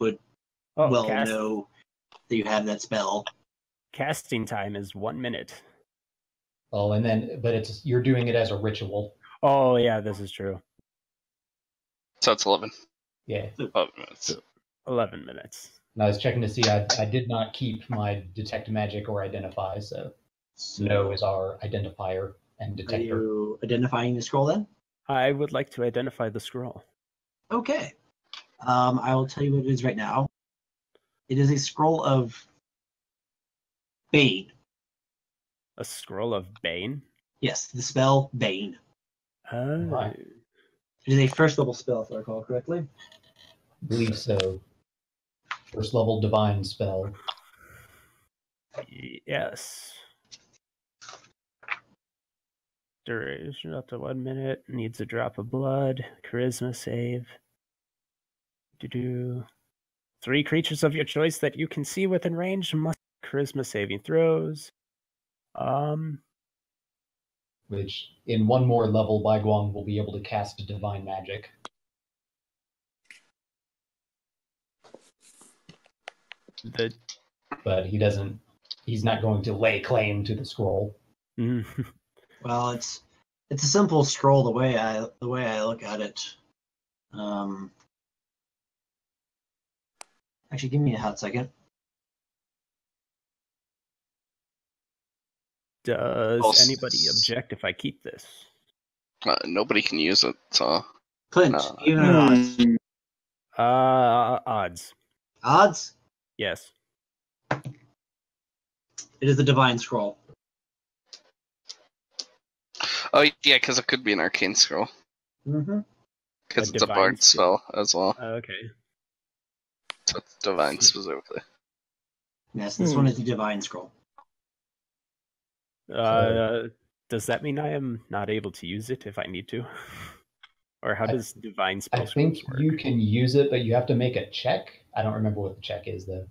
Speaker 2: that you have that spell.
Speaker 1: Casting time is 1 minute.
Speaker 6: Oh, but you're doing it as a ritual.
Speaker 1: Oh yeah, this is true.
Speaker 3: So it's 11.
Speaker 6: Yeah.
Speaker 3: 11 minutes.
Speaker 1: 11 minutes.
Speaker 6: And I was checking to see I did not keep my Detect Magic or Identify, so Snow is our identifier and detector.
Speaker 2: Are you identifying the scroll then?
Speaker 1: I would like to identify the scroll.
Speaker 2: Okay. I will tell you what it is right now. It is a scroll of Bane.
Speaker 1: A scroll of Bane?
Speaker 2: Yes, the spell Bane.
Speaker 6: Right.
Speaker 2: It is a first level spell, if I recall correctly.
Speaker 6: I believe so. First level divine spell.
Speaker 1: Yes. Duration up to 1 minute. Needs a drop of blood. Charisma save. 3 creatures of your choice that you can see within range must charisma saving throws.
Speaker 6: Which, in one more level, Baiguang will be able to cast divine magic. But he's not going to lay claim to the scroll.
Speaker 2: Well, it's a simple scroll the way I look at it. Actually, give me a hot second.
Speaker 1: Does anybody object if I keep this?
Speaker 3: Nobody can use it, so...
Speaker 2: Clint, even odds.
Speaker 1: Odds.
Speaker 2: Odds?
Speaker 1: Yes.
Speaker 2: It is the divine scroll.
Speaker 3: Oh, yeah, because it could be an arcane scroll.
Speaker 2: Mm-hmm.
Speaker 3: Because it's a bard spell as well.
Speaker 1: Okay.
Speaker 3: So it's divine specifically.
Speaker 2: Yes, this one is the divine scroll.
Speaker 1: Does that mean I am not able to use it if I need to? Or how does divine spell
Speaker 6: I think
Speaker 1: work?
Speaker 6: you can use it, but you have to make a check. I don't remember what the check is, though.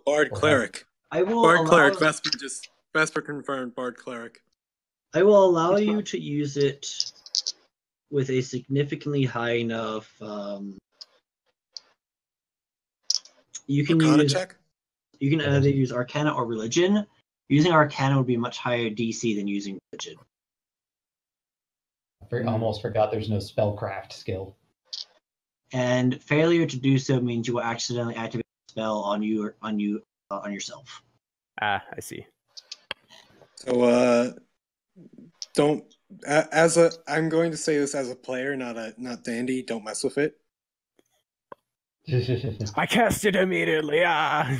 Speaker 4: Bard Cleric. Cleric. Vesper confirmed. Bard Cleric.
Speaker 2: I will allow you to use it with a significantly high enough. You can
Speaker 4: Arcana
Speaker 2: use.
Speaker 4: check?
Speaker 2: You can either use Arcana or Religion. Using Arcana would be a much higher DC than using Religion.
Speaker 6: I almost forgot there's no spellcraft skill.
Speaker 2: And failure to do so means you will accidentally activate a spell on yourself.
Speaker 1: Ah, I see.
Speaker 4: So I'm going to say this as a player, not Dandy. Don't mess with it.
Speaker 1: I cast it immediately. Ah.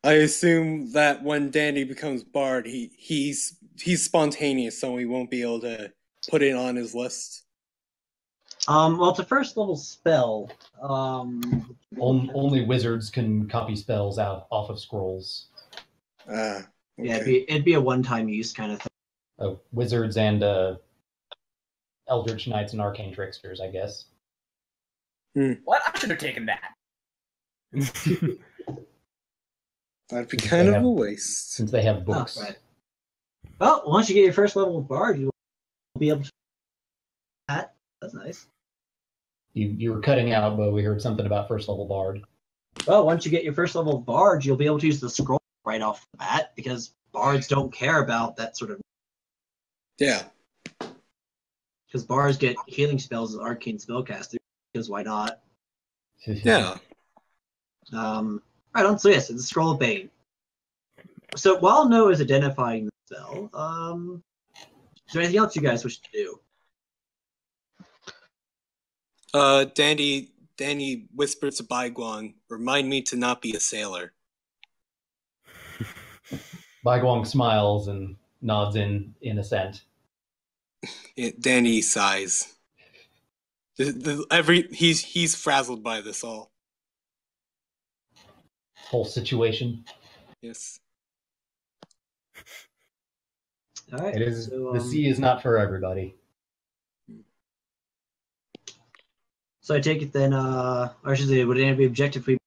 Speaker 4: I assume that when Dandy becomes Bard, he's spontaneous, so he won't be able to put it on his list.
Speaker 2: Well, it's a first level spell.
Speaker 6: Only wizards can copy spells off of scrolls.
Speaker 4: Okay.
Speaker 2: Yeah, it'd be a one-time use kind of thing.
Speaker 6: Oh, wizards and eldritch knights and arcane tricksters, I guess.
Speaker 5: What? I should have taken that.
Speaker 4: That'd be kind of a waste.
Speaker 6: Since they have books.
Speaker 2: Oh, right. Well, once you get your first level of Bard, you'll be able to... That's nice.
Speaker 6: You were cutting out, but we heard something about first level Bard.
Speaker 2: Well, once you get your first level of Bard, you'll be able to use the scroll right off the bat, because Bards don't care about that sort of...
Speaker 4: Yeah.
Speaker 2: Because Bards get healing spells as Arcane Spellcaster, because why not?
Speaker 4: Yeah.
Speaker 2: Right on, so yes, it's a Scroll of Bane. So while Noah is identifying the spell, is there anything else you guys wish to do?
Speaker 4: Danny whispers to Baiguang, remind me to not be a sailor.
Speaker 6: Baiguang smiles and nods in assent.
Speaker 4: Danny sighs. He's frazzled by this all.
Speaker 6: Whole situation.
Speaker 4: Yes.
Speaker 2: All right.
Speaker 6: It is
Speaker 2: so,
Speaker 6: the sea is not for everybody.
Speaker 2: So I take it then, or I should say, would anybody object if we...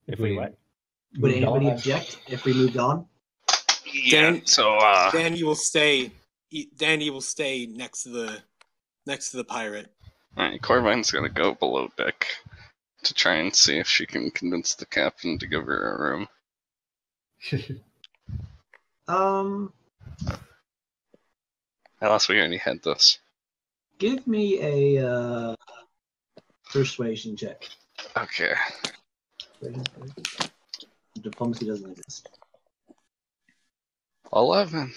Speaker 1: If we what?
Speaker 2: Would
Speaker 6: moved on?
Speaker 2: anybody object if we moved on?
Speaker 3: Yeah. So
Speaker 4: Danny will stay. Danny will stay next to the pirate.
Speaker 3: alright, Corvine's gonna go below deck to try and see if she can convince the captain to give her a room. Unless we already had this.
Speaker 2: Give me a persuasion check.
Speaker 3: Okay.
Speaker 2: Diplomacy doesn't exist.
Speaker 3: 11.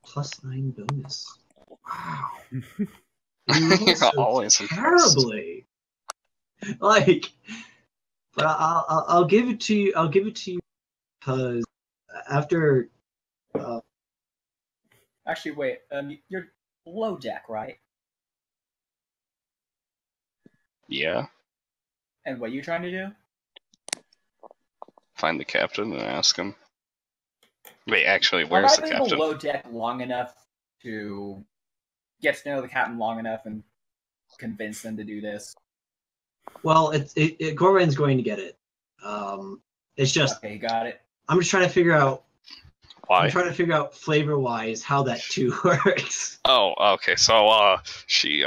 Speaker 2: +9 bonus. Wow.
Speaker 3: You're
Speaker 2: So
Speaker 3: always impressed.
Speaker 2: terribly. Like, but I'll give it to you. I'll give it to you because after.
Speaker 5: Actually, wait. You're below deck, right?
Speaker 3: Yeah.
Speaker 5: And what are you trying to do?
Speaker 3: Find the captain and ask him. Wait, actually,
Speaker 5: Have
Speaker 3: where's
Speaker 5: I
Speaker 3: the
Speaker 5: been
Speaker 3: captain?
Speaker 5: below deck long enough to get to know the captain long enough and convince them to do this?
Speaker 2: Well, Gorvan's going to get it. It's just
Speaker 5: Okay, got it.
Speaker 2: I'm just trying to figure out.
Speaker 3: Why?
Speaker 2: I'm trying to figure out flavor-wise how that 2 works.
Speaker 3: Oh, okay. So, she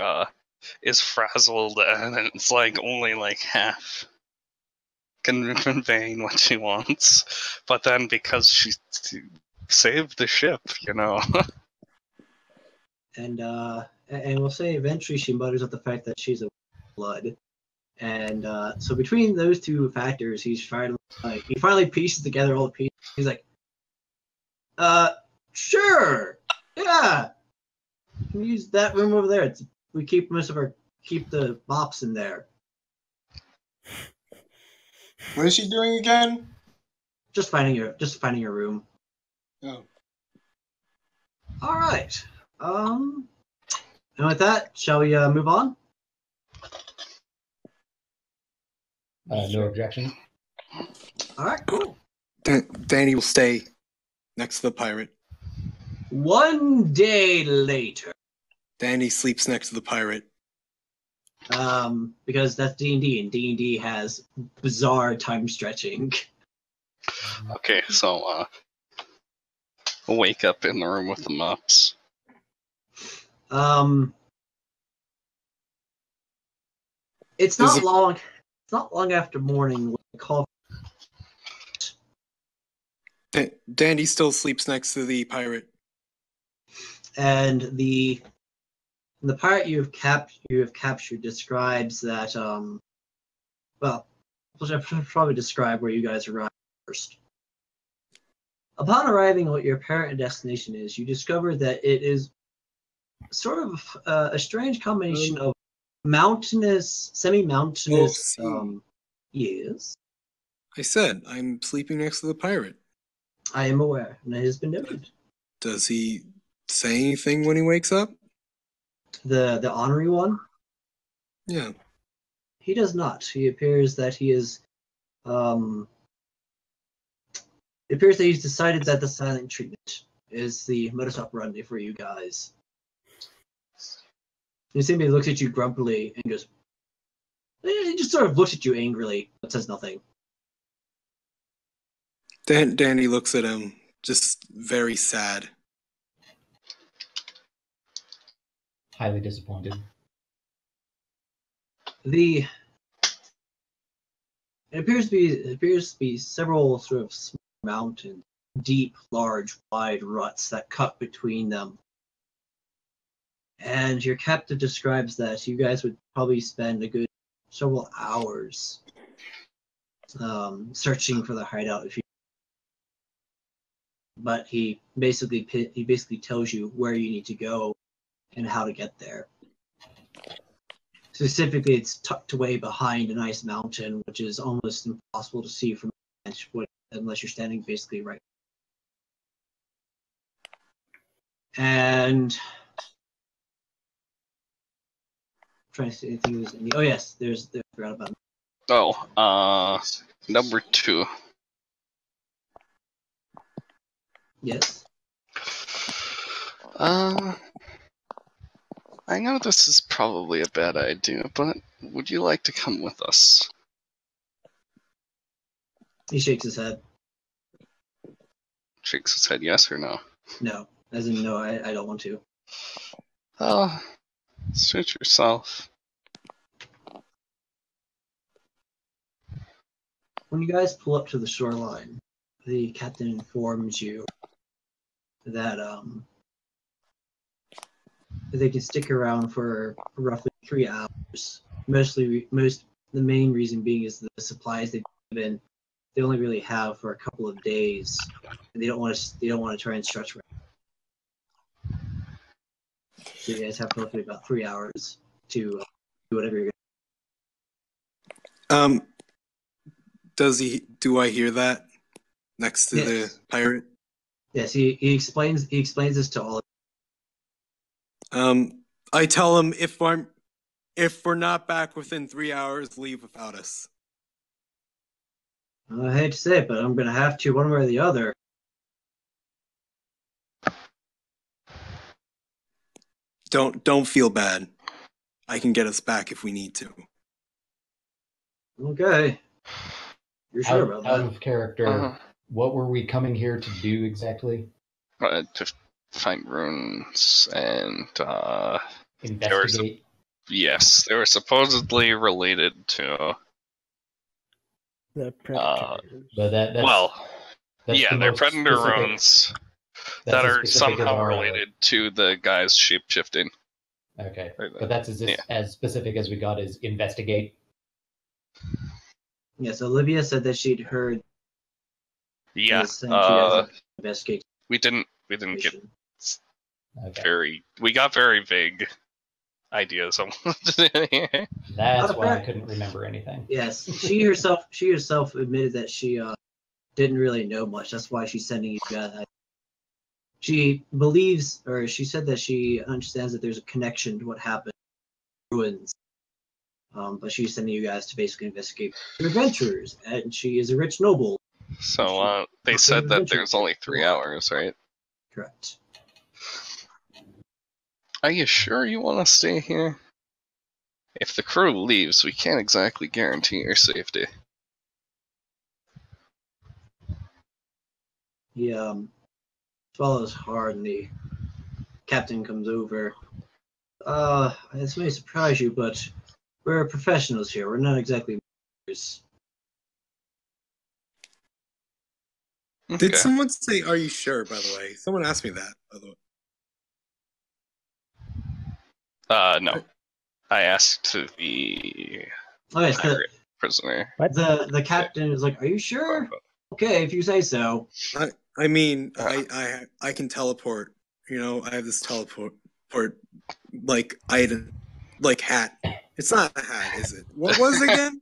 Speaker 3: is frazzled, and it's like only like half conveying what she wants. But then because she saved the ship, you know.
Speaker 2: And we'll say eventually she mutters at the fact that she's a blood. And so between those two factors, he finally pieces together all the pieces. He's like, sure, yeah, you can use that room over there. We keep the mops in there.
Speaker 4: What is she doing again?
Speaker 2: Just finding your room.
Speaker 4: Oh.
Speaker 2: All right. And with that, shall we move on?
Speaker 6: No objection.
Speaker 2: All right, cool.
Speaker 4: Danny will stay next to the pirate.
Speaker 2: One day later.
Speaker 4: Danny sleeps next to the pirate.
Speaker 2: Because that's D&D, and D&D has bizarre time stretching.
Speaker 3: Okay, so we'll wake up in the room with the mops.
Speaker 2: It's not long. It's not long after morning when I call.
Speaker 4: Danny still sleeps next to the pirate.
Speaker 2: And the pirate you have captured describes that well, I should probably describe where you guys arrived first. Upon arriving at what your apparent destination is, you discover that it is sort of a strange combination of mountainous, semi-mountainous. Yes,
Speaker 4: I said I'm sleeping next to the pirate.
Speaker 2: I am aware, and it has been noted.
Speaker 4: Does he say anything when he wakes up?
Speaker 2: The honorary one?
Speaker 4: Yeah.
Speaker 2: He does not. He appears that he is. It appears that he's decided that the silent treatment is the modus operandi for you guys. He simply looks at you grumpily and goes. He just sort of looks at you angrily, but says nothing.
Speaker 4: Danny looks at him, just very sad.
Speaker 6: Highly disappointed.
Speaker 2: It appears to be several sort of small mountains, deep, large, wide ruts that cut between them. And your captain describes that you guys would probably spend a good several hours searching for the hideout. But he basically tells you where you need to go and how to get there. Specifically, it's tucked away behind an ice mountain, which is almost impossible to see from the bench unless you're standing basically right. And I'm trying to see anything was in the. Oh yes, I forgot about.
Speaker 3: Number 2.
Speaker 2: Yes.
Speaker 3: I know this is probably a bad idea, but would you like to come with us?
Speaker 2: He shakes his head.
Speaker 3: Shakes his head, yes or no?
Speaker 2: No, as in no, I don't want to.
Speaker 3: Suit yourself.
Speaker 2: When you guys pull up to the shoreline, the captain informs you that they can stick around for roughly 3 hours. The main reason being is the supplies they've given they only really have for a couple of days, and they don't want to try and stretch. So you guys have roughly about 3 hours to do whatever you're
Speaker 4: going. Do I hear that next to the pirate?
Speaker 2: Yes, he explains this to all of you.
Speaker 4: I tell him if we're not back within 3 hours, leave without us.
Speaker 2: I hate to say it, but I'm gonna have to one way or the other.
Speaker 4: Don't feel bad. I can get us back if we need to.
Speaker 2: Okay. You're sure about that?
Speaker 6: Out of character, what were we coming here to do exactly?
Speaker 3: To find runes and
Speaker 6: investigate.
Speaker 3: Yes, they were supposedly related to
Speaker 1: the predators.
Speaker 6: But that's
Speaker 3: they're predator runes that are somehow related to the guys shape-shifting.
Speaker 6: Okay, but that's as specific as we got is investigate.
Speaker 2: Yes, Olivia said that she'd heard.
Speaker 3: Yeah,
Speaker 2: investigate.
Speaker 3: We didn't get we got very vague ideas on what to do here.
Speaker 6: That's why I couldn't remember anything.
Speaker 2: Yes, she herself admitted that she didn't really know much. That's why she's sending you guys. She believes, or she said that she understands that there's a connection to what happened in ruins. But she's sending you guys to basically investigate your adventures, and she is a rich noble.
Speaker 3: So they said that there's only 3 hours, right?
Speaker 2: Correct.
Speaker 3: Are you sure you want to stay here? If the crew leaves, we can't exactly guarantee your safety.
Speaker 2: He swallows hard, and the captain comes over. This may surprise you, but we're professionals here. We're not exactly murderers.
Speaker 4: Okay. Did someone say, "Are you sure?" By the way, someone asked me that. By the way.
Speaker 3: No. I asked the pirate prisoner.
Speaker 2: The captain is like, "Are you sure?" Okay, if you say so.
Speaker 4: I mean, I can teleport. You know, I have this teleport item, hat. It's not a hat, is it? What was it again?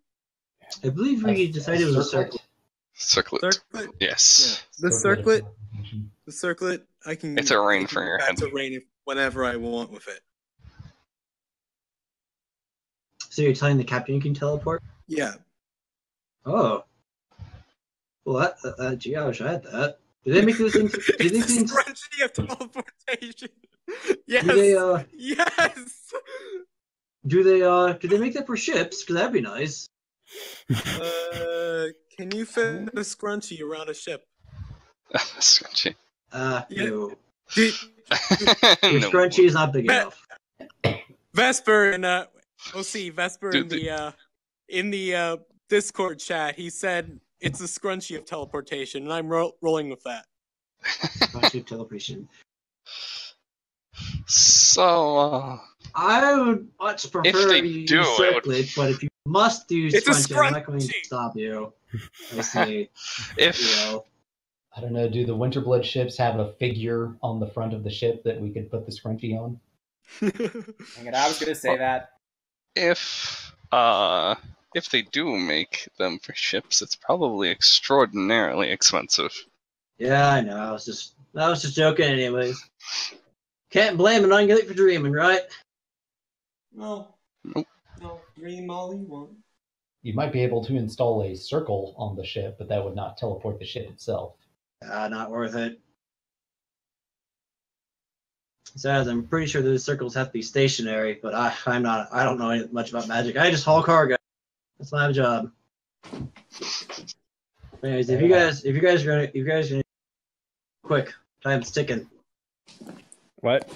Speaker 2: I believe we decided it was a circlet.
Speaker 3: Circlet. Yes.
Speaker 4: Yeah. The circlet. I can.
Speaker 3: It's a rain for your head.
Speaker 4: It's a rain whenever I want with it.
Speaker 2: So you're telling the captain you can teleport?
Speaker 4: Yeah.
Speaker 2: Oh. Well, gee, I wish I had that. Do they make those things? Do they think
Speaker 4: spreadsheet of teleportation? Yes. Yes.
Speaker 2: Do they make that for ships? Because that'd be nice.
Speaker 4: Can you fit a scrunchie around a ship?
Speaker 3: Scrunchie.
Speaker 2: No.
Speaker 3: No.
Speaker 2: Your scrunchie is not big enough.
Speaker 4: Vesper and We'll see. Vesper in the Discord chat, he said it's a scrunchie of teleportation, and I'm rolling with that.
Speaker 2: Scrunchie of teleportation.
Speaker 3: So,
Speaker 2: I would much prefer
Speaker 3: they
Speaker 2: you
Speaker 3: do,
Speaker 2: use
Speaker 3: it
Speaker 2: circlet, but if you must do
Speaker 4: It's a
Speaker 2: scrunchie, I'm not going to
Speaker 4: scrunchie!
Speaker 2: stop you. I see.
Speaker 3: if
Speaker 2: You know.
Speaker 6: I don't know. Do the Winterblood ships have a figure on the front of the ship that we could put the scrunchie on?
Speaker 5: Dang it, I was gonna say that.
Speaker 3: if they do make them for ships, it's probably extraordinarily expensive.
Speaker 2: Yeah, I know. I was just joking, anyways. Can't blame an ungulate for dreaming, right?
Speaker 4: No.
Speaker 3: Nope.
Speaker 4: No, dream all you want.
Speaker 6: You might be able to install a circle on the ship, but that would not teleport the ship itself.
Speaker 2: Not worth it. Besides, I'm pretty sure those circles have to be stationary, but I'm not. I don't know much about magic. I just haul cargo. That's my job. Anyways, if you guys are gonna, quick, time's ticking.
Speaker 1: What?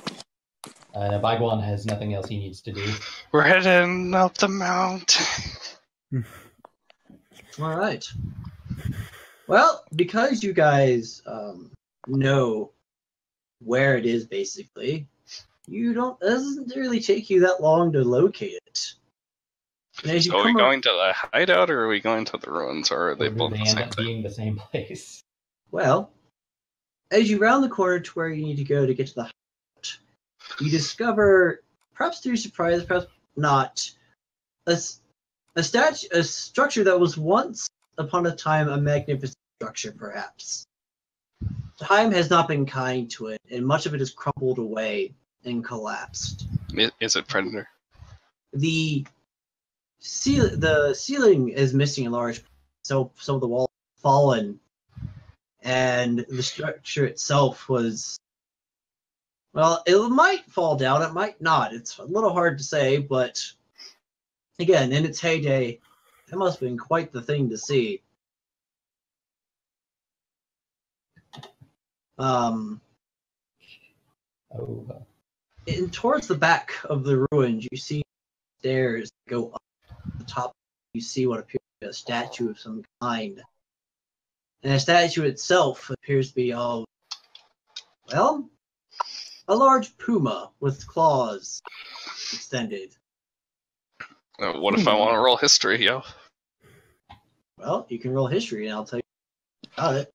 Speaker 6: Baiguan has nothing else he needs to do.
Speaker 3: We're heading up the mountain.
Speaker 2: All right. Well, because you guys know where it is, basically, it doesn't really take you that long to locate it. And as you
Speaker 3: So are we
Speaker 2: come
Speaker 3: going to the hideout, or are we going to the ruins, or are they
Speaker 6: Or do
Speaker 3: both
Speaker 6: they
Speaker 3: the
Speaker 6: end
Speaker 3: same
Speaker 6: up
Speaker 3: thing?
Speaker 6: being the same place?
Speaker 2: Well, as you round the corner to where you need to go to get to the hideout, you discover, perhaps to your surprise, perhaps not, a structure that was once upon a time a magnificent structure, perhaps. Time has not been kind to it, and much of it has crumbled away and collapsed.
Speaker 3: Is it Predator?
Speaker 2: The ceiling is missing a large, so some of the walls have fallen, and the structure itself was, well, it might fall down, it might not. It's a little hard to say, but again, in its heyday, it must have been quite the thing to see.
Speaker 6: Oh,
Speaker 2: And towards the back of the ruins, you see stairs go up to the top. You see what appears to be a statue of some kind. And the statue itself appears to be a large puma with claws extended.
Speaker 3: What if I want to roll history, yo?
Speaker 2: Well, you can roll history, and I'll tell you about it.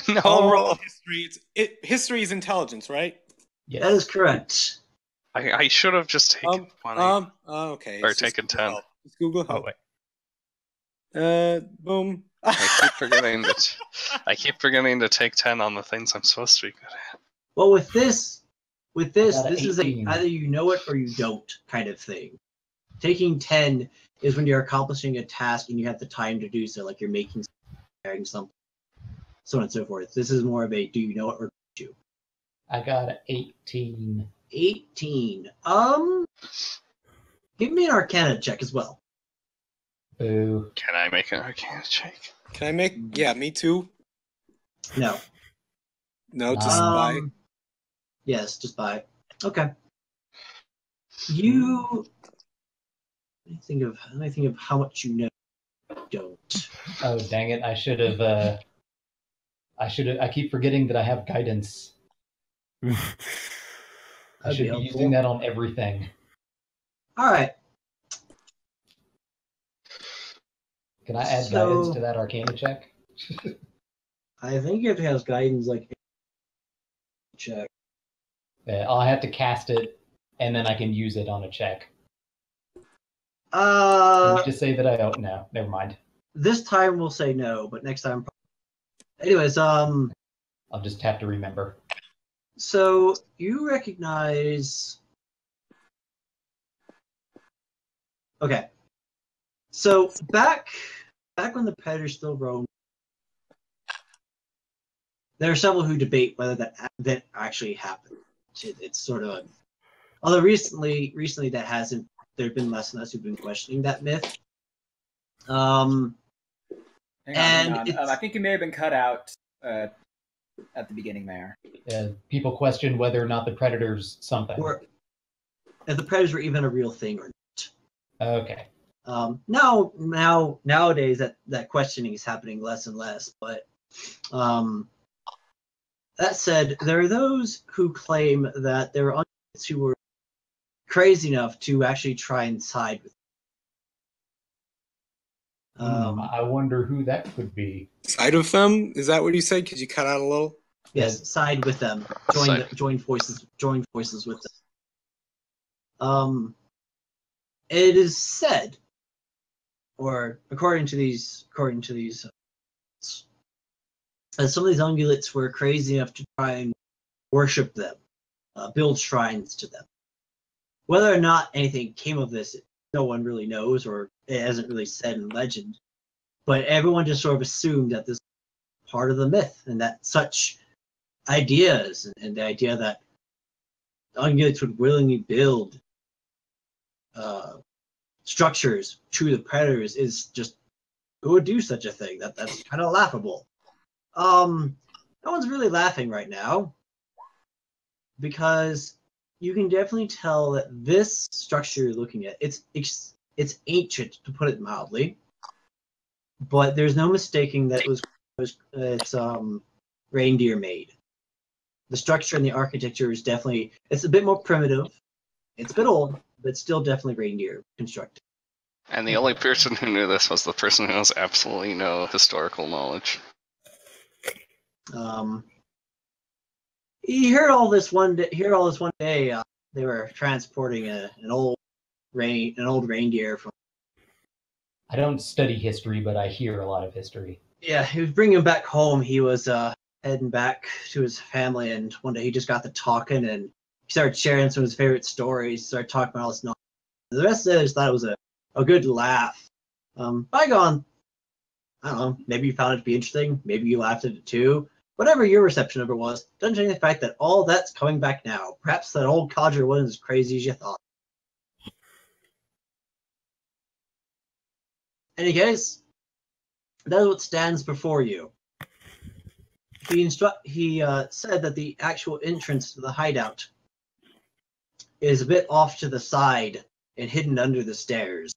Speaker 3: No.
Speaker 4: I'll roll history. History is intelligence, right?
Speaker 6: yes.
Speaker 2: That is correct.
Speaker 3: I should have just taken 20.
Speaker 4: Okay.
Speaker 3: Or
Speaker 4: it's just
Speaker 3: taken
Speaker 4: Google
Speaker 3: 10.
Speaker 4: Help. It's Google
Speaker 1: Oh
Speaker 4: Help.
Speaker 1: wait.
Speaker 4: Boom.
Speaker 3: I keep forgetting to take 10 on the things I'm supposed to be good at.
Speaker 2: Well, with this,
Speaker 6: Got a
Speaker 2: this is a
Speaker 6: 18.
Speaker 2: either you know it or you don't kind of thing. Taking 10 is when you're accomplishing a task and you have the time to do so, like you're making something, so on and so forth. This is more of a do you know it or don't you?
Speaker 6: I got an 18.
Speaker 2: 18. Give me an Arcana check as well.
Speaker 6: Boo.
Speaker 3: Can I make an Arcana check?
Speaker 4: Can I make? Yeah, me too.
Speaker 2: No.
Speaker 4: No, just buy.
Speaker 2: Yes, just buy. Okay. You. Let me think of how much you know. Don't.
Speaker 6: Oh, dang it. I should have. I keep forgetting that I have guidance. I
Speaker 2: That'd
Speaker 6: should
Speaker 2: be
Speaker 6: be
Speaker 2: helpful.
Speaker 6: using that on everything.
Speaker 2: All right.
Speaker 6: Can I add
Speaker 2: So-
Speaker 6: guidance to that Arcana check?
Speaker 2: I think you have to have guidance like check.
Speaker 6: I'll have to cast it, and then I can use it on a check. Can you just say that I don't know? Never mind.
Speaker 2: This time we'll say no, but next time. Anyways,
Speaker 6: I'll just have to remember.
Speaker 2: so you recognize. Okay. So back when the Predators still roamed, there are several who debate whether that actually happened. It's sort of although recently that hasn't. There have been less and less who've been questioning that myth.
Speaker 5: Hang
Speaker 2: And
Speaker 5: on.
Speaker 2: it's-
Speaker 5: I think you may have been cut out at the beginning there.
Speaker 6: People question whether or not the Predator's something.
Speaker 2: if the predators were even a real thing or not.
Speaker 6: Okay.
Speaker 2: Nowadays that questioning is happening less and less. But that said, there are those who claim that there are undeads who were crazy enough to actually try and side with.
Speaker 6: I wonder who that could be.
Speaker 4: Side with them? Is that what you said? Because you cut out a little.
Speaker 2: Yes, side with them. Join forces with them. It is said, or according to these, that some of these ungulates were crazy enough to try and worship them, build shrines to them. Whether or not anything came of this, no one really knows, or it hasn't really said in legend. But everyone just sort of assumed that this was part of the myth, and that such ideas, and the idea that ungulates would willingly build structures to the predators is just, who would do such a thing? That's kind of laughable. No one's really laughing right now, because you can definitely tell that this structure you're looking at, it's ancient, to put it mildly, but there's no mistaking that it's reindeer made. The structure and the architecture is definitely, it's a bit more primitive. It's a bit old, but still definitely reindeer constructed.
Speaker 3: And the only person who knew this was the person who has absolutely no historical knowledge.
Speaker 2: He heard all this one day. They were transporting an old reindeer from.
Speaker 6: I don't study history, but I hear a lot of history.
Speaker 2: Yeah, he was bringing him back home. He was heading back to his family, and one day he just got to talking, and he started sharing some of his favorite stories. Started talking about all this nonsense. The rest of it, I just thought it was a good laugh. Bygone. I don't know. Maybe you found it to be interesting. Maybe you laughed at it too. Whatever your reception of it was, doesn't change the fact that all that's coming back now. Perhaps that old codger wasn't as crazy as you thought. In any case, that is what stands before you. He said that the actual entrance to the hideout is a bit off to the side and hidden under the stairs.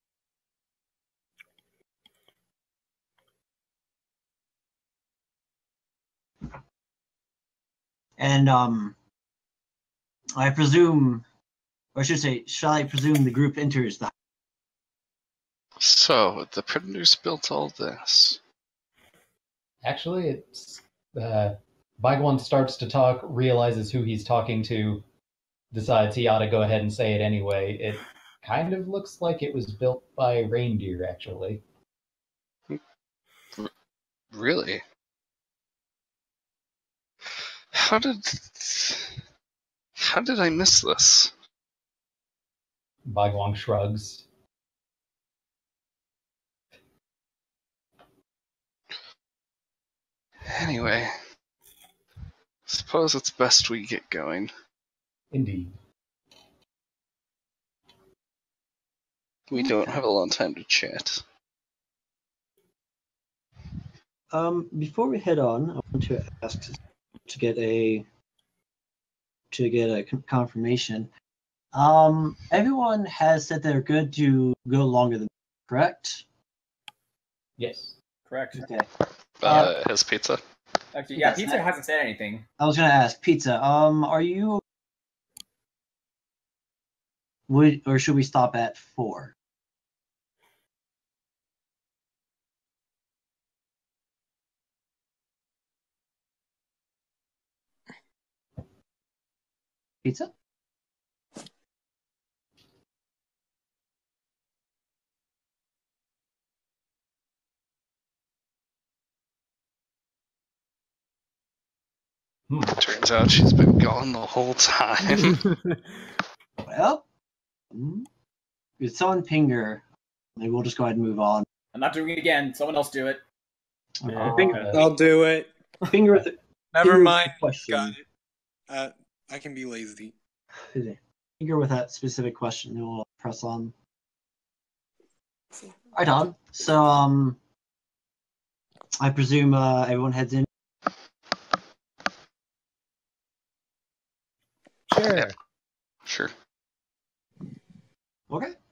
Speaker 2: And I presume, or I should say, shall I presume the group enters the.
Speaker 3: So, the predators built all this.
Speaker 6: Actually, it's Bygone starts to talk, realizes who he's talking to, decides he ought to go ahead and say it anyway. It kind of looks like it was built by reindeer, actually.
Speaker 3: Really? How did I miss this?
Speaker 6: Bygone shrugs.
Speaker 3: Anyway, suppose it's best we get going.
Speaker 6: Indeed.
Speaker 3: We don't have a long time to chat.
Speaker 2: Before we head on, I want to ask to get a confirmation. Everyone has said they're good to go longer than, correct?
Speaker 6: Yes.
Speaker 5: Correct.
Speaker 2: Okay.
Speaker 3: His pizza?
Speaker 5: Actually, yeah, Pizza hasn't said anything.
Speaker 2: I was gonna ask Pizza. Are you? Or should we stop at 4? Pizza?
Speaker 3: Turns out she's been gone the whole time.
Speaker 2: Well, it's on Pinger. Maybe we'll just go ahead and move on.
Speaker 5: I'm not doing it again. Someone else do it.
Speaker 4: I'll do it.
Speaker 2: Pinger with
Speaker 4: Never
Speaker 2: Pinger
Speaker 4: mind.
Speaker 2: with the
Speaker 4: Got
Speaker 2: question.
Speaker 4: it. I can be lazy.
Speaker 2: Pinger with that specific question. Then we'll press on. Right on. So, I presume everyone heads in.
Speaker 1: Sure.
Speaker 3: Yeah. Sure.
Speaker 2: Okay.